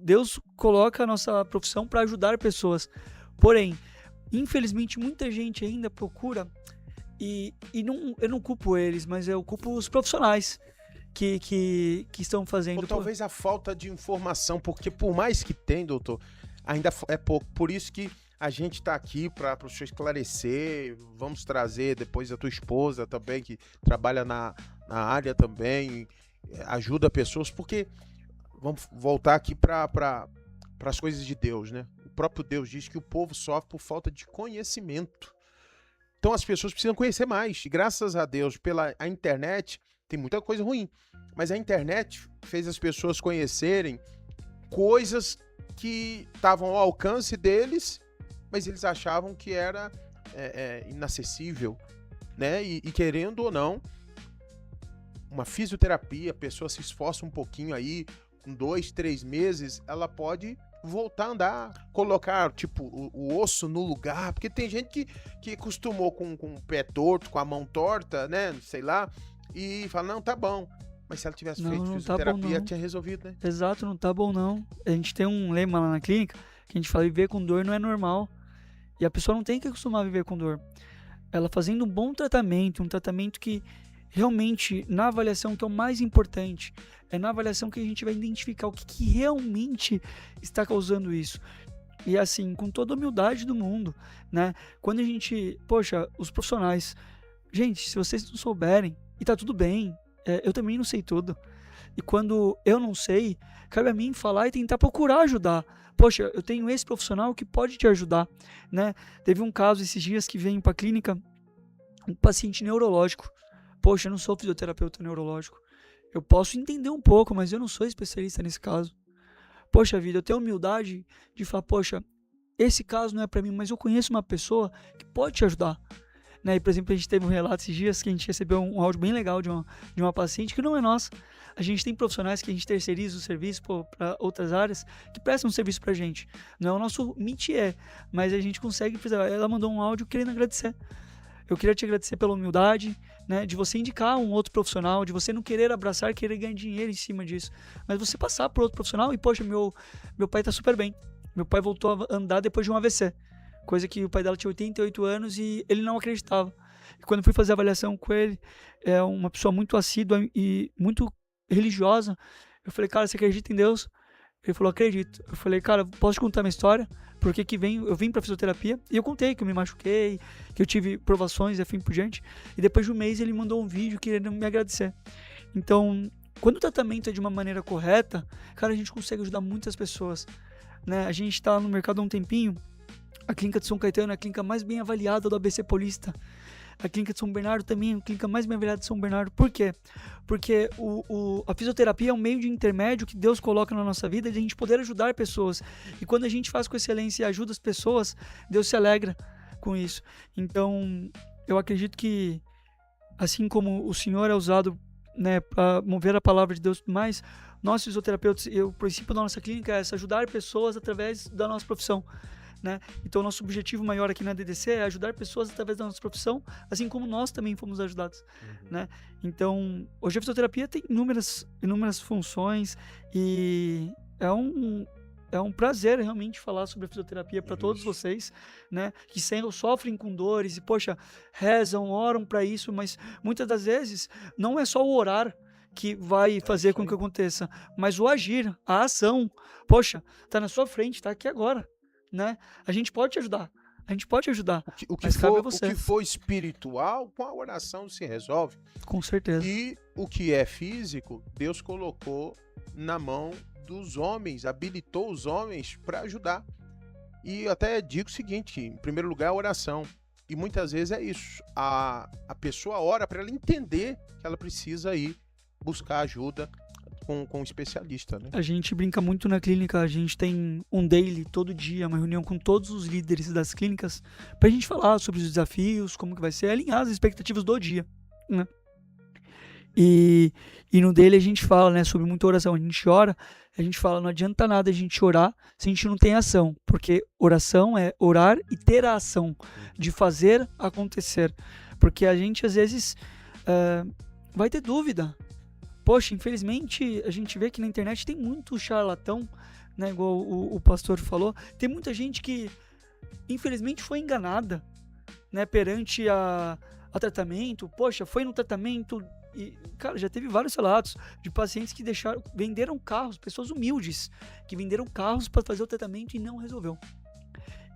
Speaker 2: Deus coloca a nossa profissão para ajudar pessoas. Porém, infelizmente, muita gente ainda procura, eu não culpo eles, mas eu culpo os profissionais que estão fazendo.
Speaker 1: Ou talvez a falta de informação, porque por mais que tem, doutor, ainda é pouco. Por isso que a gente está aqui para o senhor esclarecer. Vamos trazer depois a tua esposa também, que trabalha na área também, ajuda pessoas, porque vamos voltar aqui para as coisas de Deus, né? O próprio Deus diz que o povo sofre por falta de conhecimento. Então as pessoas precisam conhecer mais. E graças a Deus, pela a internet, tem muita coisa ruim. Mas a internet fez as pessoas conhecerem coisas que estavam ao alcance deles, mas eles achavam que era inacessível, né? E querendo ou não, uma fisioterapia, a pessoa se esforça um pouquinho aí, com 2, 3 meses, ela pode voltar a andar, colocar tipo o osso no lugar, porque tem gente que acostumou com o pé torto, com a mão torta, né? Sei lá, e fala, não, tá bom. Mas se ela tivesse feito fisioterapia, tinha resolvido, né?
Speaker 2: Exato, não tá bom não. A gente tem um lema lá na clínica, que a gente fala, viver com dor não é normal. E a pessoa não tem que acostumar a viver com dor. Ela fazendo um bom tratamento, um tratamento que realmente, na avaliação, que é o mais importante, é na avaliação que a gente vai identificar o que realmente está causando isso. E assim, com toda a humildade do mundo, né? Quando a gente, poxa, os profissionais, gente, se vocês não souberem, e tá tudo bem, eu também não sei tudo. E quando eu não sei, cabe a mim falar e tentar procurar ajudar. Poxa, eu tenho esse profissional que pode te ajudar, né? Teve um caso esses dias que veio para a clínica, um paciente neurológico. Poxa, eu não sou fisioterapeuta neurológico. Eu posso entender um pouco, mas eu não sou especialista nesse caso. Poxa vida, eu tenho humildade de falar, poxa, esse caso não é para mim, mas eu conheço uma pessoa que pode te ajudar. Né? E, por exemplo, a gente teve um relato esses dias que a gente recebeu um áudio bem legal de uma paciente que não é nossa. A gente tem profissionais que a gente terceiriza o serviço para outras áreas que prestam um serviço para a gente. Não é o nosso métier, mas a gente consegue. Ela mandou um áudio querendo agradecer. Eu queria te agradecer pela humildade, né, de você indicar um outro profissional, de você não querer abraçar, querer ganhar dinheiro em cima disso, mas você passar por outro profissional e, poxa, meu pai tá super bem. Meu pai voltou a andar depois de um AVC, coisa que o pai dela tinha 88 anos e ele não acreditava. E quando eu fui fazer a avaliação com ele, é uma pessoa muito assídua e muito religiosa, eu falei, cara, você acredita em Deus? Ele falou, acredito. Eu falei, cara, posso te contar minha história? Porque eu vim pra fisioterapia e eu contei que eu me machuquei, que eu tive provações e assim por diante. E depois de um mês ele mandou um vídeo querendo me agradecer. Então, quando o tratamento é de uma maneira correta, cara, a gente consegue ajudar muitas pessoas, né? A gente tá no mercado há um tempinho. A clínica de São Caetano é a clínica mais bem avaliada do ABC Paulista. A clínica de São Bernardo também é a clínica mais bem avaliada de São Bernardo. Por quê? Porque a fisioterapia é um meio de intermédio que Deus coloca na nossa vida de a gente poder ajudar pessoas. E quando a gente faz com excelência e ajuda as pessoas, Deus se alegra com isso. Então, eu acredito que, assim como o Senhor é usado, né, para mover a palavra de Deus e tudo mais, nós fisioterapeutas, o princípio da nossa clínica é ajudar pessoas através da nossa profissão. Né? Então, nosso objetivo maior aqui na DDC é ajudar pessoas através da nossa profissão, assim como nós também fomos ajudados. Né? Então, hoje a fisioterapia tem inúmeras funções e é um prazer realmente falar sobre a fisioterapia para todos vocês, né? Que sofrem com dores e, poxa, rezam, oram para isso, mas muitas das vezes não é só o orar que vai fazer com que aconteça, mas o agir, a ação. Poxa, tá na sua frente, tá aqui agora. Né? A gente pode te ajudar.
Speaker 1: O que
Speaker 2: mas cabe a você.
Speaker 1: O que for espiritual, com a oração se resolve.
Speaker 2: Com certeza.
Speaker 1: E o que é físico, Deus colocou na mão dos homens, habilitou os homens para ajudar. E até digo o seguinte, em primeiro lugar, a oração. E muitas vezes é isso. A pessoa ora para ela entender que ela precisa ir buscar ajuda com um especialista, né?
Speaker 2: A gente brinca muito na clínica, a gente tem um daily todo dia, uma reunião com todos os líderes das clínicas pra gente falar sobre os desafios, como que vai ser, alinhar as expectativas do dia, né? E no daily a gente fala, né, sobre muita oração, a gente ora, a gente fala, não adianta nada a gente orar se a gente não tem ação, porque oração é orar e ter a ação de fazer acontecer, porque a gente às vezes vai ter dúvida. Poxa, infelizmente, a gente vê que na internet tem muito charlatão, né, igual o pastor falou. Tem muita gente que, infelizmente, foi enganada, né, perante a tratamento. Poxa, foi no tratamento e, cara, já teve vários relatos de pacientes que venderam carros, pessoas humildes, que venderam carros para fazer o tratamento e não resolveu.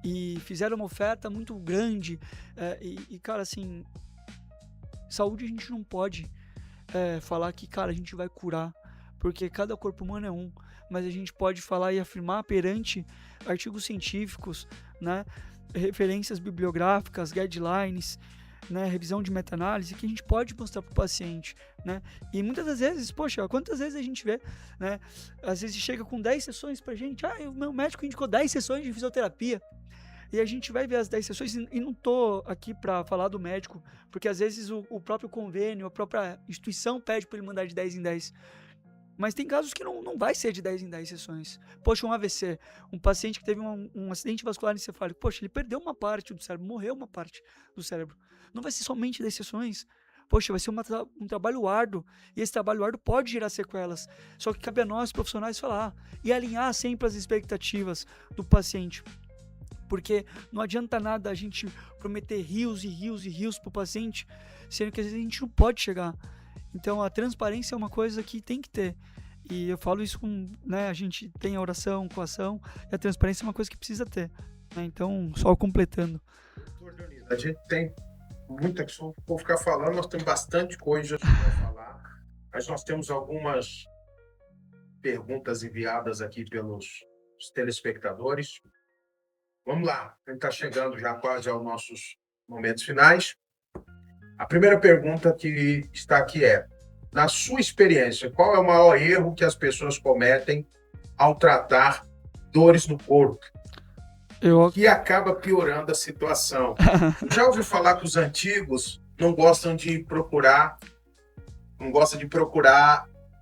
Speaker 2: E fizeram uma oferta muito grande. Cara, assim, saúde a gente não pode falar que, cara, a gente vai curar, porque cada corpo humano é um, mas a gente pode falar e afirmar perante artigos científicos, né, referências bibliográficas, guidelines, né, revisão de meta-análise, que a gente pode mostrar para o paciente, né, e muitas das vezes, poxa, quantas vezes a gente vê, né, às vezes chega com 10 sessões pra gente, o meu médico indicou 10 sessões de fisioterapia, e a gente vai ver as 10 sessões, e não tô aqui para falar do médico, porque às vezes o próprio convênio, a própria instituição pede para ele mandar de 10 em 10. Mas tem casos que não vai ser de 10 em 10 sessões. Poxa, um AVC, um paciente que teve um acidente vascular encefálico, poxa, ele perdeu uma parte do cérebro, morreu uma parte do cérebro. Não vai ser somente 10 sessões. Poxa, vai ser um trabalho árduo, e esse trabalho árduo pode gerar sequelas. Só que cabe a nós, profissionais, falar e alinhar sempre as expectativas do paciente. Porque não adianta nada a gente prometer rios e rios e rios para o paciente, sendo que às vezes a gente não pode chegar. Então a transparência é uma coisa que tem que ter. E eu falo isso com, né, a gente tem a oração com a ação, e a transparência é uma coisa que precisa ter. Né? Então, só completando.
Speaker 1: A gente tem muita que eu vou ficar falando, nós temos bastante coisa para falar, mas nós temos algumas perguntas enviadas aqui pelos telespectadores. Vamos lá, a gente está chegando já quase aos nossos momentos finais. A primeira pergunta que está aqui é, na sua experiência, qual é o maior erro que as pessoas cometem ao tratar dores no corpo? Que acaba piorando a situação. Já ouvi falar que os antigos não gostam de procurar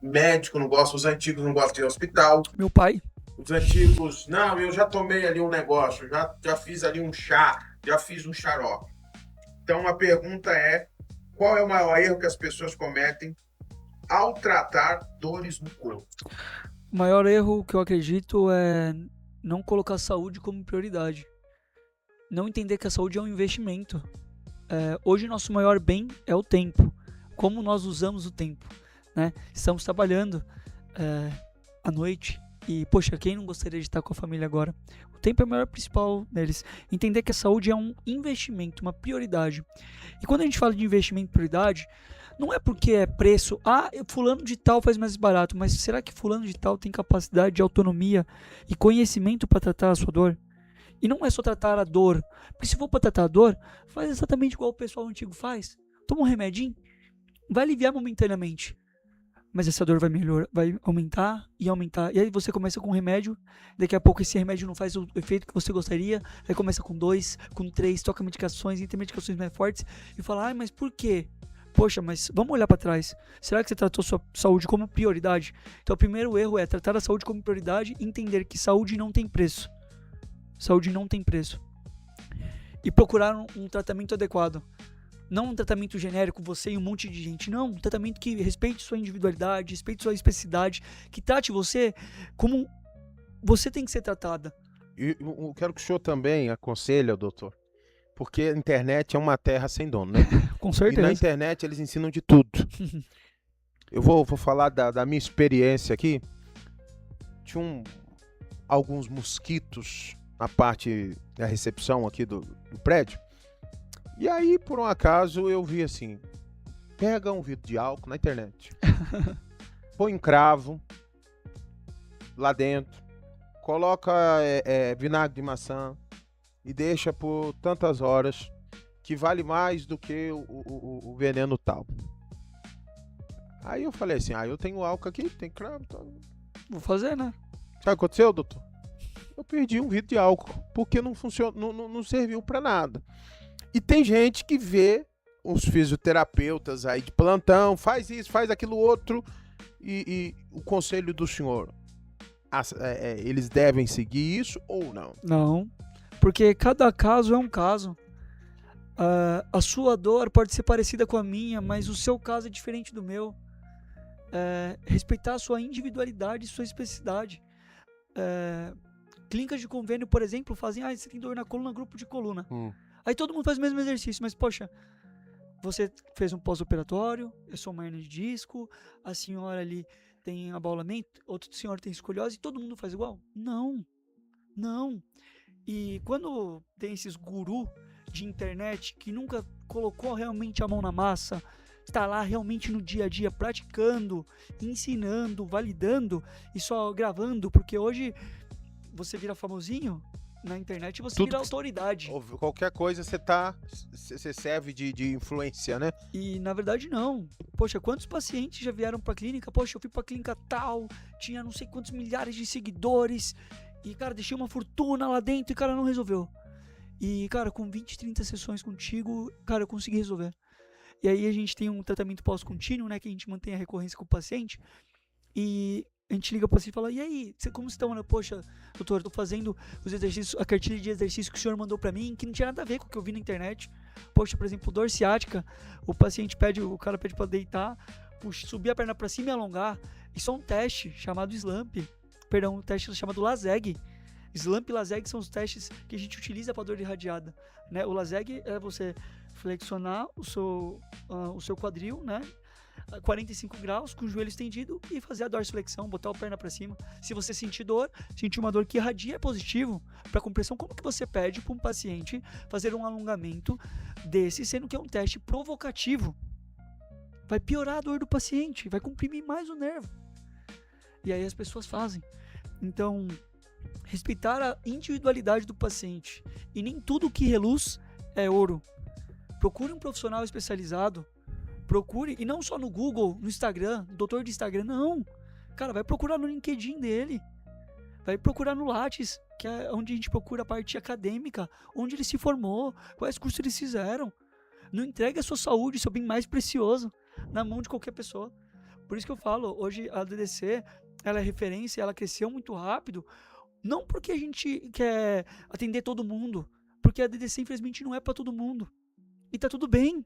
Speaker 1: médico, os antigos não gostam de ir ao hospital.
Speaker 2: Meu pai.
Speaker 1: Os antigos, não, eu já tomei ali um negócio, já fiz ali um chá, já fiz um xarope. Então, a pergunta é: qual é o maior erro que as pessoas cometem ao tratar dores no corpo?
Speaker 2: O maior erro que eu acredito é não colocar a saúde como prioridade. Não entender que a saúde é um investimento. Hoje, nosso maior bem é o tempo. Como nós usamos o tempo, né? Estamos trabalhando à noite e, poxa, quem não gostaria de estar com a família agora? O tempo é o maior principal deles. Entender que a saúde é um investimento, uma prioridade. E quando a gente fala de investimento e prioridade, não é porque é preço, fulano de tal faz mais barato, mas será que fulano de tal tem capacidade de autonomia e conhecimento para tratar a sua dor? E não é só tratar a dor, porque se for para tratar a dor, faz exatamente igual o pessoal antigo faz. Toma um remedinho, vai aliviar momentaneamente, mas essa dor vai aumentar e aumentar. E aí você começa com um remédio, daqui a pouco esse remédio não faz o efeito que você gostaria, aí começa com 2, com 3, toca medicações, entra medicações mais fortes e fala, mas por quê? Poxa, mas vamos olhar para trás. Será que você tratou sua saúde como prioridade? Então o primeiro erro é tratar a saúde como prioridade e entender que saúde não tem preço. Saúde não tem preço. E procurar um tratamento adequado. Não um tratamento genérico, você e um monte de gente. Não, um tratamento que respeite sua individualidade, respeite sua especificidade, que trate você como você tem que ser tratada.
Speaker 1: E eu quero que o senhor também aconselhe, doutor, porque a internet é uma terra sem dono, né?
Speaker 2: Com
Speaker 1: E
Speaker 2: certeza.
Speaker 1: na internet eles ensinam de tudo. Eu vou falar da minha experiência aqui. Tinha alguns mosquitos na parte da recepção aqui do prédio. E aí, por um acaso, eu vi assim, pega um vidro de álcool na internet, põe um cravo lá dentro, coloca vinagre de maçã e deixa por tantas horas, que vale mais do que o veneno tal. Aí eu falei assim, eu tenho álcool aqui, tem cravo. Então...
Speaker 2: Vou fazer, né?
Speaker 1: Sabe o que aconteceu, doutor? Eu perdi um vidro de álcool, porque não funcionou, não serviu para nada. E tem gente que vê os fisioterapeutas aí de plantão, faz isso, faz aquilo outro, e o conselho do senhor, eles devem seguir isso ou não?
Speaker 2: Não, porque cada caso é um caso. A sua dor pode ser parecida com a minha, mas o seu caso é diferente do meu. Respeitar a sua individualidade e sua especificidade. Clínicas de convênio, por exemplo, fazem, você tem dor na coluna, grupo de coluna. Aí todo mundo faz o mesmo exercício, mas poxa, você fez um pós-operatório, eu sou uma hernia de disco, a senhora ali tem abaulamento, outro senhor tem escoliose e todo mundo faz igual? Não. E quando tem esses gurus de internet que nunca colocou realmente a mão na massa, está lá realmente no dia a dia praticando, ensinando, validando e só gravando, porque hoje você vira famosinho na internet, você vira autoridade.
Speaker 1: Qualquer coisa você serve de influência, né?
Speaker 2: E na verdade não. Poxa, quantos pacientes já vieram pra clínica? Poxa, eu fui pra clínica tal, tinha não sei quantos milhares de seguidores e, cara, deixei uma fortuna lá dentro e, cara, não resolveu. E, cara, com 20, 30 sessões contigo, cara, eu consegui resolver. E aí a gente tem um tratamento pós-contínuo, né, que a gente mantém a recorrência com o paciente e a gente liga pro paciente e fala, e aí, como você tá, né? Poxa, doutor, eu tô fazendo os exercícios, a cartilha de exercício que o senhor mandou pra mim, que não tinha nada a ver com o que eu vi na internet. Poxa, por exemplo, dor ciática, o cara pede pra deitar, subir a perna pra cima e alongar. Isso é um teste chamado SLAMP, um teste chamado LASEG. SLAMP e LASEG são os testes que a gente utiliza para dor irradiada, né? O LASEG é você flexionar o seu quadril, né? 45 graus, com o joelho estendido e fazer a dorsiflexão, botar a perna para cima. Se você sentir uma dor que irradia, é positivo. Para compressão, como que você pede para um paciente fazer um alongamento desse, sendo que é um teste provocativo? Vai piorar a dor do paciente, vai comprimir mais o nervo. E aí as pessoas fazem. Então, respeitar a individualidade do paciente. E nem tudo que reluz é ouro. Procure um profissional especializado. Procure, e não só no Google, no Instagram, doutor de Instagram, não. Cara, vai procurar no LinkedIn dele. Vai procurar no Lattes, que é onde a gente procura a parte acadêmica, onde ele se formou, quais cursos eles fizeram. Não entregue a sua saúde, seu bem mais precioso, na mão de qualquer pessoa. Por isso que eu falo, hoje a DDC, ela é referência, ela cresceu muito rápido, não porque a gente quer atender todo mundo, porque a DDC infelizmente não é para todo mundo. E tá tudo bem.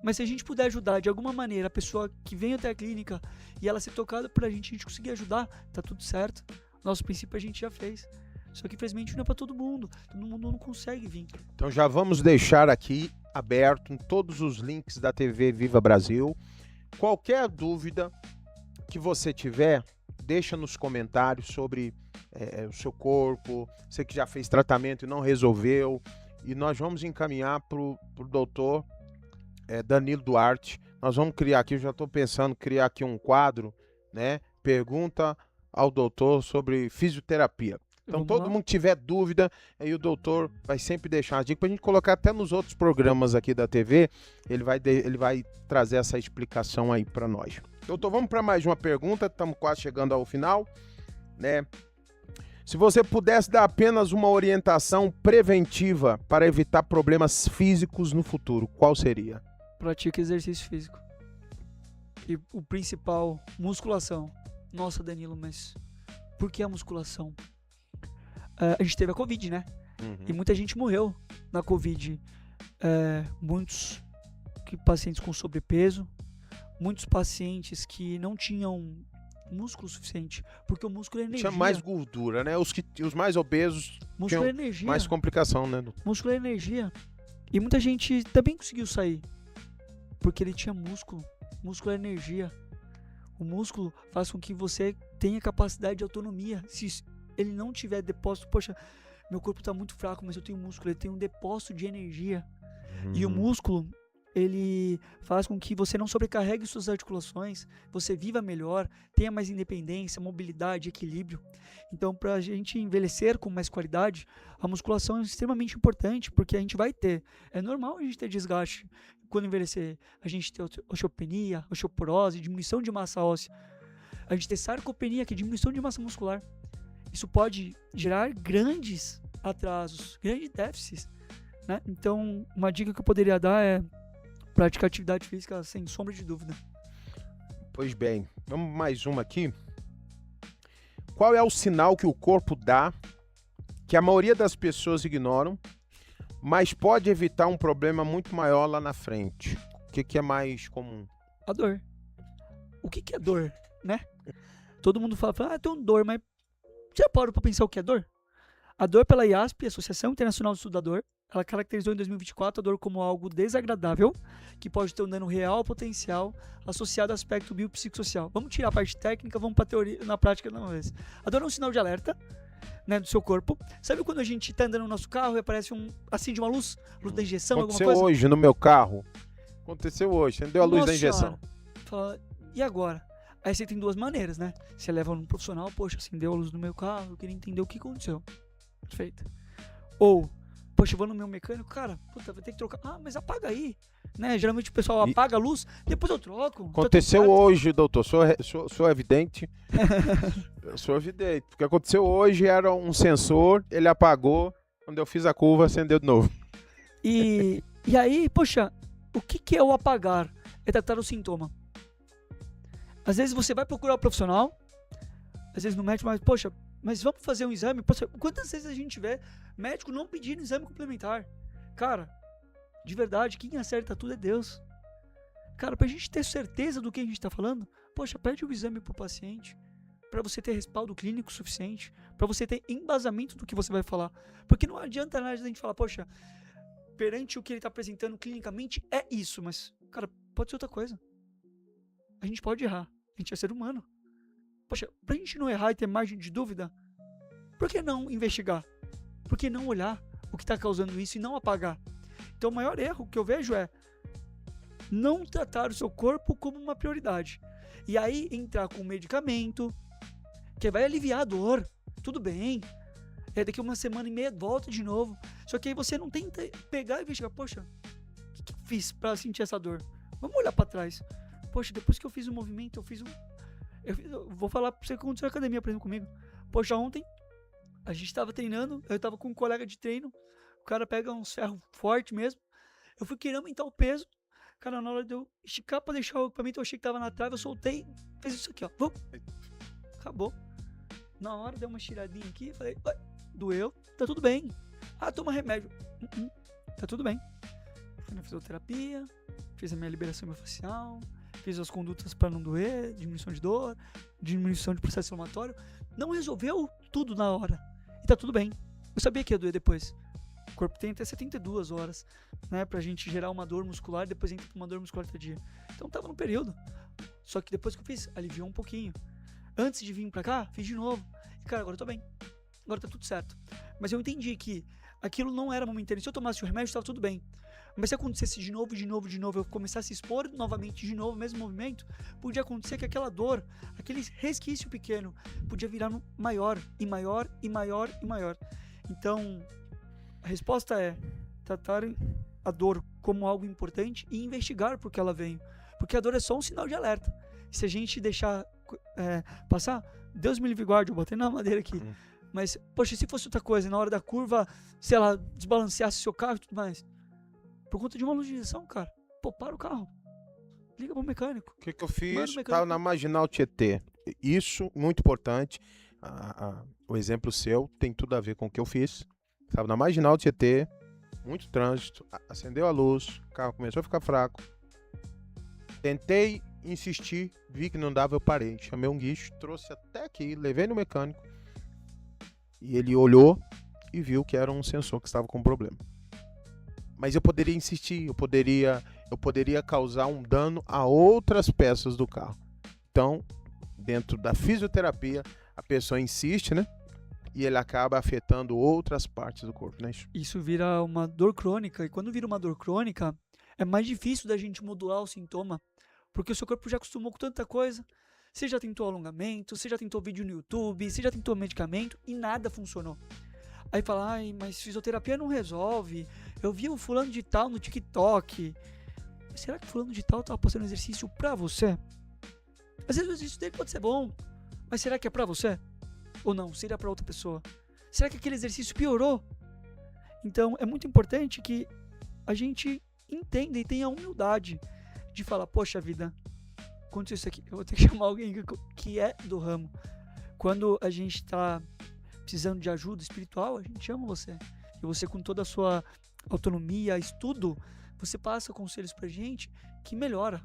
Speaker 2: Mas se a gente puder ajudar de alguma maneira a pessoa que vem até a clínica e ela ser tocada por a gente conseguir ajudar, tá tudo certo. Nosso princípio a gente já fez. Só que infelizmente não é pra todo mundo não consegue vir.
Speaker 1: Então já vamos deixar aqui aberto em todos os links da TV Viva Brasil. Qualquer dúvida que você tiver, deixa nos comentários sobre o seu corpo, você que já fez tratamento e não resolveu, e nós vamos encaminhar para o doutor Danilo Duarte. Nós vamos criar aqui, eu já estou pensando em criar aqui um quadro, né? Pergunta ao doutor sobre fisioterapia. Então, todo mundo que tiver dúvida, aí o doutor vai sempre deixar uma dica para a gente colocar até nos outros programas aqui da TV. Ele vai trazer essa explicação aí para nós. Doutor, vamos para mais uma pergunta. Estamos quase chegando ao final, né? Se você pudesse dar apenas uma orientação preventiva para evitar problemas físicos no futuro, qual seria?
Speaker 2: Pratique exercício físico. E o principal, musculação. Nossa, Danilo, mas por que a musculação? A gente teve a Covid, né? E muita gente morreu na Covid. Muitos pacientes com sobrepeso, muitos pacientes que não tinham músculo suficiente, porque o músculo é energia.
Speaker 1: Tinha mais gordura, né? Os mais obesos
Speaker 2: músculo
Speaker 1: tinham
Speaker 2: é energia.
Speaker 1: mais complicação, né?
Speaker 2: Músculo é energia. E muita gente também conseguiu sair, porque ele tinha músculo. Músculo é energia. O músculo faz com que você tenha capacidade de autonomia. Se ele não tiver depósito, poxa, meu corpo está muito fraco, mas eu tenho músculo, ele tem um depósito de energia. E o músculo, ele faz com que você não sobrecarregue suas articulações, você viva melhor, tenha mais independência, mobilidade, equilíbrio. Então, para a gente envelhecer com mais qualidade, a musculação é extremamente importante, porque a gente vai ter, é normal a gente ter desgaste quando envelhecer, a gente ter osteopenia, osteoporose, diminuição de massa óssea, a gente ter sarcopenia, que é diminuição de massa muscular. Isso pode gerar grandes atrasos, grandes déficits, né? Então, uma dica que eu poderia dar é praticar atividade física sem sombra de dúvida.
Speaker 1: Pois bem, vamos mais uma aqui. Qual é o sinal que o corpo dá que a maioria das pessoas ignoram, mas pode evitar um problema muito maior lá na frente? O que é mais comum?
Speaker 2: A dor. O que é dor, né? Todo mundo fala, eu tenho dor, mas já parou para pensar o que é dor? A dor pela IASP, Associação Internacional do Estudo da Dor, ela caracterizou em 2024 a dor como algo desagradável, que pode ter um dano real potencial associado ao aspecto biopsicossocial. Vamos tirar a parte técnica, vamos para a teoria, na prática de uma vez. A dor é um sinal de alerta, né, do seu corpo. Sabe quando a gente está andando no nosso carro e aparece acende uma luz da injeção, alguma coisa?
Speaker 1: Aconteceu hoje no meu carro. Aconteceu hoje, acendeu a luz da injeção.
Speaker 2: Fala, e agora? Aí você tem duas maneiras, né? Você leva um profissional, poxa, acendeu a luz do meu carro, eu queria entender o que aconteceu. Perfeito. Ou, poxa, eu vou no meu mecânico, cara, puta, vai ter que trocar. Ah, mas apaga aí, né? Geralmente o pessoal apaga a luz, depois eu troco.
Speaker 1: Aconteceu hoje, doutor, sou evidente. Eu sou evidente. O que aconteceu hoje era um sensor, ele apagou, quando eu fiz a curva, acendeu de novo.
Speaker 2: E aí, poxa, o que é o apagar? É tratar o sintoma. Às vezes você vai procurar o profissional, às vezes no médico, mas poxa, mas vamos fazer um exame? Poxa, quantas vezes a gente vê médico não pedindo exame complementar? Cara, de verdade, quem acerta tudo é Deus. Cara, pra gente ter certeza do que a gente tá falando, poxa, pede o exame pro paciente, pra você ter respaldo clínico suficiente, pra você ter embasamento do que você vai falar. Porque não adianta nada a gente falar, poxa, perante o que ele tá apresentando clinicamente é isso, mas, cara, pode ser outra coisa. A gente pode errar, a gente é ser humano. Poxa, pra gente não errar e ter margem de dúvida, por que não investigar? Por que não olhar o que está causando isso e não apagar? Então o maior erro que eu vejo é não tratar o seu corpo como uma prioridade. E aí entrar com um medicamento que vai aliviar a dor, tudo bem. Daqui uma semana e meia volta de novo. Só que aí você não tenta pegar e investigar, poxa, o que eu fiz para sentir essa dor? Vamos olhar para trás. Poxa, depois que eu fiz o movimento, eu vou falar pra você o que aconteceu na academia, aprendendo comigo. Poxa, ontem a gente tava treinando, eu tava com um colega de treino, o cara pega uns ferros fortes mesmo, eu fui querer aumentar o peso, cara, na hora de eu esticar pra deixar o equipamento, eu achei que tava na trave, eu soltei, fez isso aqui, ó, acabou. Na hora, deu uma estiradinha aqui, falei, doeu, tá tudo bem. Ah, toma remédio. Tá tudo bem. fui na fisioterapia, fiz a minha liberação miofascial, fiz as condutas para não doer, diminuição de dor, diminuição de processo inflamatório. Não resolveu tudo na hora. E tá tudo bem. Eu sabia que ia doer depois. O corpo tem até 72 horas, né, pra gente gerar uma dor muscular e depois entra uma dor muscular tardia. Então tava no período. Só que depois que eu fiz, aliviou um pouquinho. Antes de vir pra cá, fiz de novo. E cara, agora eu tô bem. Agora tá tudo certo. Mas eu entendi que aquilo não era momentâneo. Se eu tomasse o remédio, tava tudo bem. Mas se acontecesse de novo, eu começasse a expor novamente de novo o mesmo movimento, podia acontecer que aquela dor, aquele resquício pequeno, podia virar maior, e maior, e maior, e maior. Então, a resposta é tratar a dor como algo importante e investigar por que ela veio. Porque a dor é só um sinal de alerta. Se a gente deixar passar, Deus me livre e guarde, eu botei na madeira aqui. Mas, poxa, se fosse outra coisa, na hora da curva, se ela desbalanceasse seu carro e tudo mais, por conta de uma luz de direção, cara, pô, para o carro, liga pro mecânico.
Speaker 1: O que eu fiz? Tava na Marginal Tietê. Isso, muito importante. O exemplo seu tem tudo a ver com o que eu fiz. Estava na Marginal Tietê, muito trânsito, acendeu a luz, o carro começou a ficar fraco. Tentei insistir, vi que não dava, eu parei. Chamei um guincho, trouxe até aqui, levei no mecânico. E ele olhou e viu que era um sensor que estava com problema. Mas eu poderia insistir, eu poderia causar um dano a outras peças do carro. Então, dentro da fisioterapia, a pessoa insiste, né? E ele acaba afetando outras partes do corpo, né?
Speaker 2: Isso vira uma dor crônica. E quando vira uma dor crônica, é mais difícil da gente modular o sintoma. Porque o seu corpo já acostumou com tanta coisa. Você já tentou alongamento, você já tentou vídeo no YouTube, você já tentou medicamento e nada funcionou. Aí fala, ai, mas fisioterapia não resolve. Eu vi o fulano de tal no TikTok. Mas será que o fulano de tal tava passando exercício pra você? Às vezes o exercício dele pode ser bom, mas será que é pra você? Ou não, seria pra outra pessoa? Será que aquele exercício piorou? Então é muito importante que a gente entenda e tenha a humildade de falar, poxa vida, aconteceu isso aqui, eu vou ter que chamar alguém que é do ramo. Quando a gente tá precisando de ajuda espiritual, a gente chama você. E você, com toda a sua autonomia, estudo, você passa conselhos pra gente que melhora.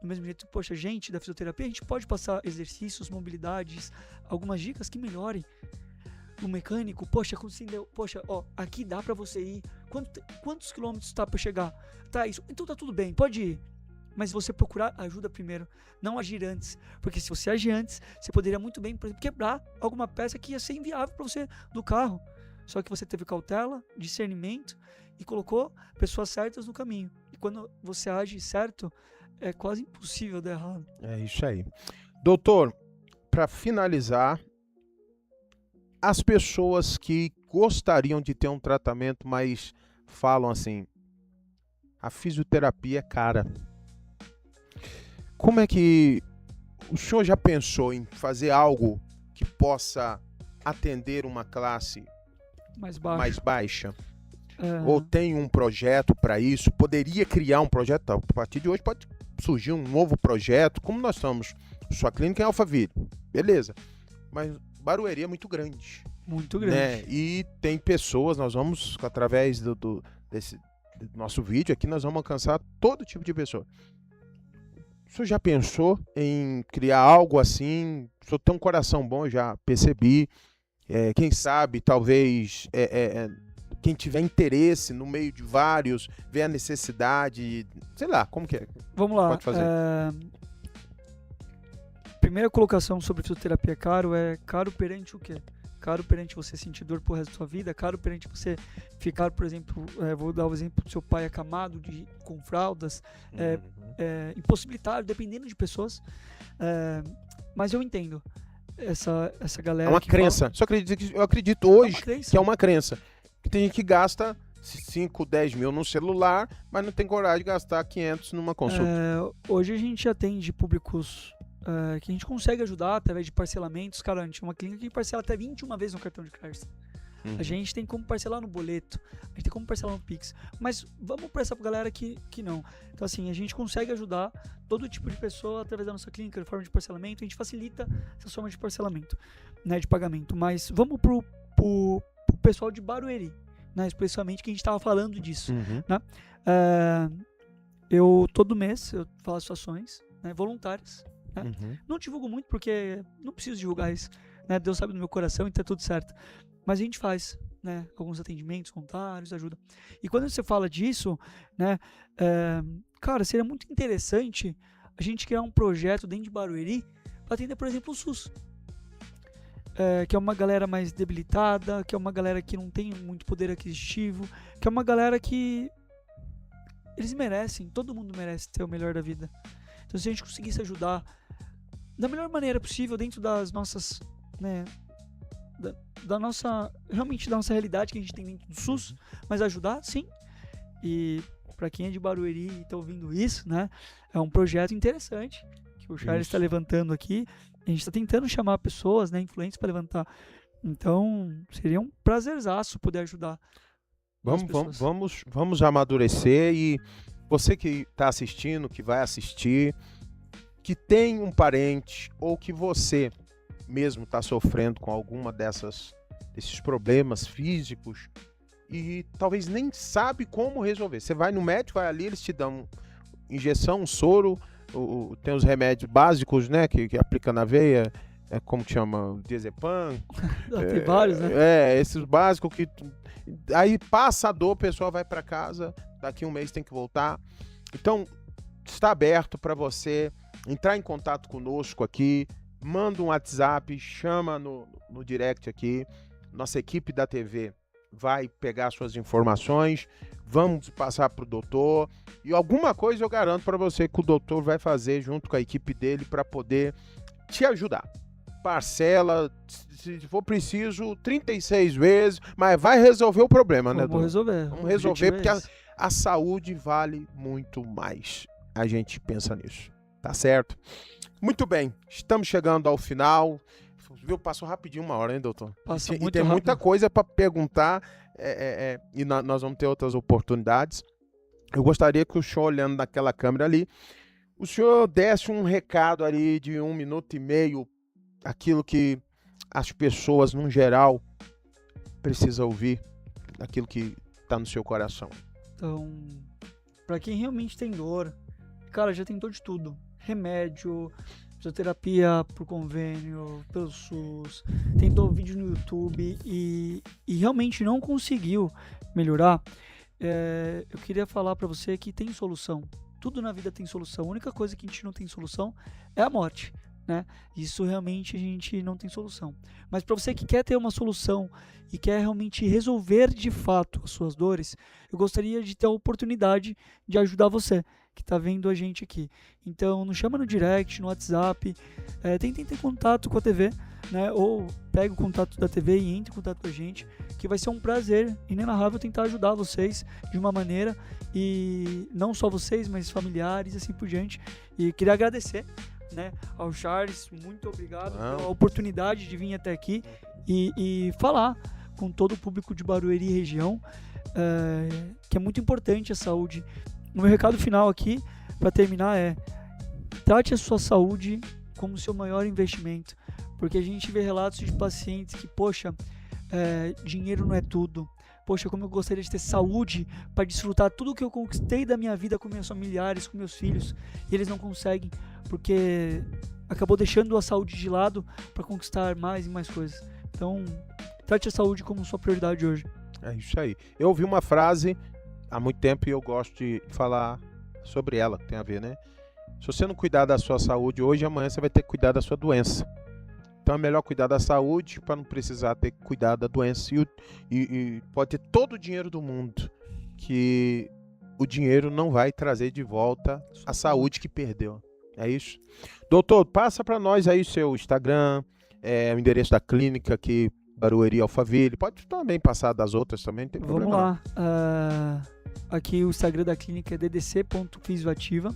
Speaker 2: Do mesmo jeito, poxa, gente da fisioterapia, a gente pode passar exercícios, mobilidades, algumas dicas que melhorem. O mecânico, poxa, ó, aqui dá pra você ir. Quantos quilômetros tá pra chegar? Tá, isso. Então tá tudo bem, pode ir. Mas você procurar ajuda primeiro, não agir antes. Porque se você agir antes, você poderia muito bem, por exemplo, quebrar alguma peça que ia ser inviável para você do carro. Só que você teve cautela, discernimento e colocou pessoas certas no caminho. E quando você age certo, é quase impossível dar errado.
Speaker 1: É isso aí. Doutor, para finalizar, as pessoas que gostariam de ter um tratamento, mas falam assim, a fisioterapia é cara. Como é que o senhor já pensou em fazer algo que possa atender uma classe mais baixa? Ou tem um projeto para isso? Poderia criar um projeto? A partir de hoje pode surgir um novo projeto. Como nós estamos, sua clínica é Alphaville, beleza. Mas Barueri é muito grande.
Speaker 2: Muito grande.
Speaker 1: Né? E tem pessoas, nós vamos, através desse nosso vídeo aqui, nós vamos alcançar todo tipo de pessoa. O senhor já pensou em criar algo assim? O senhor tem um coração bom, já percebi. Quem sabe, talvez, quem tiver interesse no meio de vários, ver a necessidade, sei lá, como que é?
Speaker 2: Vamos lá.
Speaker 1: Pode fazer.
Speaker 2: Primeira colocação sobre fisioterapia caro perante o quê? Caro perante você sentir dor pro resto da sua vida, caro perante você ficar, por exemplo, vou dar o exemplo do seu pai acamado com fraldas, impossibilitado, dependendo de pessoas, mas eu entendo essa galera.
Speaker 1: É uma crença. Eu acredito hoje que é uma crença. Que tem gente que gasta 5, 10 mil num celular, mas não tem coragem de gastar 500 numa consulta.
Speaker 2: Hoje a gente atende públicos que a gente consegue ajudar através de parcelamentos. Cara, a gente é uma clínica que parcela até 21 vezes no cartão de crédito. A gente tem como parcelar no boleto, a gente tem como parcelar no Pix, mas vamos para essa galera que não. Então assim, a gente consegue ajudar todo tipo de pessoa através da nossa clínica, de forma de parcelamento, a gente facilita essa forma de parcelamento, né, de pagamento. Mas vamos pro pessoal de Barueri, né, especialmente que a gente estava falando disso.
Speaker 1: Uhum.
Speaker 2: Né? Eu, todo mês, eu faço ações, né, voluntárias. Né?
Speaker 1: Uhum.
Speaker 2: Não divulgo muito porque não preciso divulgar isso. Né? Deus sabe do meu coração e tá tudo certo. Mas a gente faz, né, alguns atendimentos voluntários, ajuda. E quando você fala disso, né, cara, seria muito interessante a gente criar um projeto dentro de Barueri para atender, por exemplo, o SUS. Que é uma galera mais debilitada, que é uma galera que não tem muito poder aquisitivo, que é uma galera que eles merecem, todo mundo merece ter o melhor da vida. Então, se a gente conseguisse ajudar da melhor maneira possível dentro das nossas, né, da nossa, realmente da nossa realidade que a gente tem dentro do SUS, mas ajudar, sim. E para quem é de Barueri e está ouvindo isso, né, é um projeto interessante que o Charles está levantando aqui. A gente está tentando chamar pessoas, né, influentes para levantar. Então, seria um prazerzaço poder ajudar.
Speaker 1: Vamos amadurecer. E você que está assistindo, que vai assistir, que tem um parente ou que você mesmo está sofrendo com alguma desses problemas físicos e talvez nem sabe como resolver. Você vai no médico, vai ali, eles te dão injeção, um soro, tem os remédios básicos, né, que aplica na veia, como que chama? Diazepam.
Speaker 2: Tem vários, né?
Speaker 1: Esses básicos que... Aí passa a dor, o pessoal vai para casa, daqui um mês tem que voltar. Então, está aberto para você entrar em contato conosco aqui, manda um WhatsApp, chama no direct aqui, nossa equipe da TV vai pegar suas informações, vamos passar para o doutor, e alguma coisa eu garanto para você que o doutor vai fazer junto com a equipe dele para poder te ajudar. Parcela, se for preciso, 36 vezes, mas vai resolver o problema, né, doutor? Vamos resolver, porque a saúde vale muito mais. A gente pensa nisso, tá certo? Muito bem, estamos chegando ao final. Viu? Passou rapidinho 1 hora, hein, doutor?
Speaker 2: Passa muito
Speaker 1: e tem
Speaker 2: rápido.
Speaker 1: muita coisa para perguntar, e nós vamos ter outras oportunidades. Eu gostaria que o senhor, olhando naquela câmera ali, o senhor desse um recado ali de 1 minuto e meio, aquilo que as pessoas, no geral, precisam ouvir, aquilo que está no seu coração.
Speaker 2: Então, para quem realmente tem dor, cara, já tentou de tudo. Remédio, fisioterapia por convênio, pelo SUS, tentou vídeo no YouTube e realmente não conseguiu melhorar. Eu queria falar para você que tem solução. Tudo na vida tem solução. A única coisa que a gente não tem solução é a morte, né? Isso realmente a gente não tem solução. Mas para você que quer ter uma solução e quer realmente resolver de fato as suas dores, eu gostaria de ter a oportunidade de ajudar você que está vendo a gente aqui. Então, nos chama no direct, no WhatsApp, tentem ter contato com a TV, né? Ou pega o contato da TV e entre em contato com a gente, que vai ser um prazer inenarrável tentar ajudar vocês de uma maneira, e não só vocês, mas familiares e assim por diante. E queria agradecer, né, ao Charles, muito obrigado pela oportunidade de vir até aqui e falar com todo o público de Barueri e região, que é muito importante a saúde. O meu recado final aqui, para terminar, trate a sua saúde como seu maior investimento, porque a gente vê relatos de pacientes que, poxa, dinheiro não é tudo. Poxa, como eu gostaria de ter saúde para desfrutar tudo que eu conquistei da minha vida com meus familiares, com meus filhos, e eles não conseguem, porque acabou deixando a saúde de lado para conquistar mais e mais coisas. Então, trate a saúde como sua prioridade hoje.
Speaker 1: É isso aí. Eu ouvi uma frase há muito tempo e eu gosto de falar sobre ela, que tem a ver, né? Se você não cuidar da sua saúde hoje, amanhã você vai ter que cuidar da sua doença. Então é melhor cuidar da saúde para não precisar ter que cuidar da doença. E pode ter todo o dinheiro do mundo, que o dinheiro não vai trazer de volta a saúde que perdeu. É isso? Doutor, passa para nós aí o seu Instagram, o endereço da clínica aqui, Barueri Alphaville. Pode também passar das outras também, não tem problema.
Speaker 2: Vamos lá. Aqui o Instagram da clínica é ddc.fisioativa.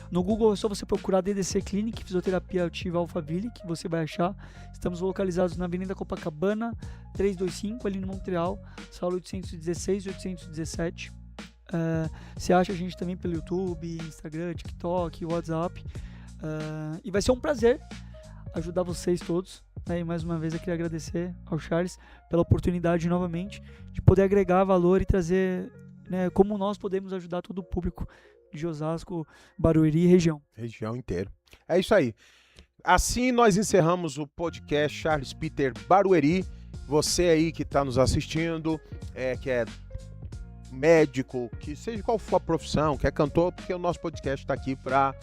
Speaker 2: No Google é só você procurar DDC Clinic, Fisioterapia Ativa Alphaville, que você vai achar. Estamos localizados na Avenida Copacabana, 325, ali no Montreal, sala 816 e 817. Você acha a gente também pelo YouTube, Instagram, TikTok, WhatsApp. E vai ser um prazer ajudar vocês todos, E mais uma vez eu queria agradecer ao Charles pela oportunidade novamente de poder agregar valor e trazer, né, como nós podemos ajudar todo o público de Osasco, Barueri e região.
Speaker 1: Região inteira. É isso aí. Assim nós encerramos o podcast Charles Peter Barueri. Você aí que está nos assistindo, que é médico, que seja qual for a profissão, que é cantor, porque o nosso podcast está aqui para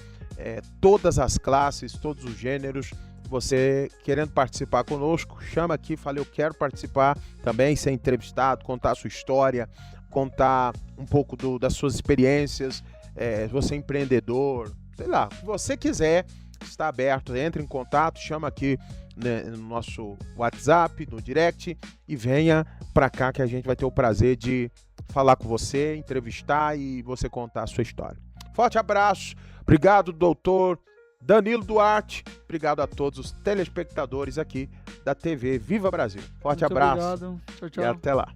Speaker 1: todas as classes, todos os gêneros. Você querendo participar conosco, chama aqui, fala eu quero participar também, ser entrevistado, contar a sua história, contar um pouco das suas experiências, você é empreendedor, sei lá, o que você quiser, está aberto, entre em contato, chama aqui, né, no nosso WhatsApp, no direct, e venha para cá que a gente vai ter o prazer de falar com você, entrevistar e você contar a sua história. Forte abraço, obrigado, doutor Danilo Duarte, obrigado a todos os telespectadores aqui da TV Viva Brasil. Forte
Speaker 2: Muito
Speaker 1: abraço.
Speaker 2: Obrigado. Tchau, tchau.
Speaker 1: E até lá.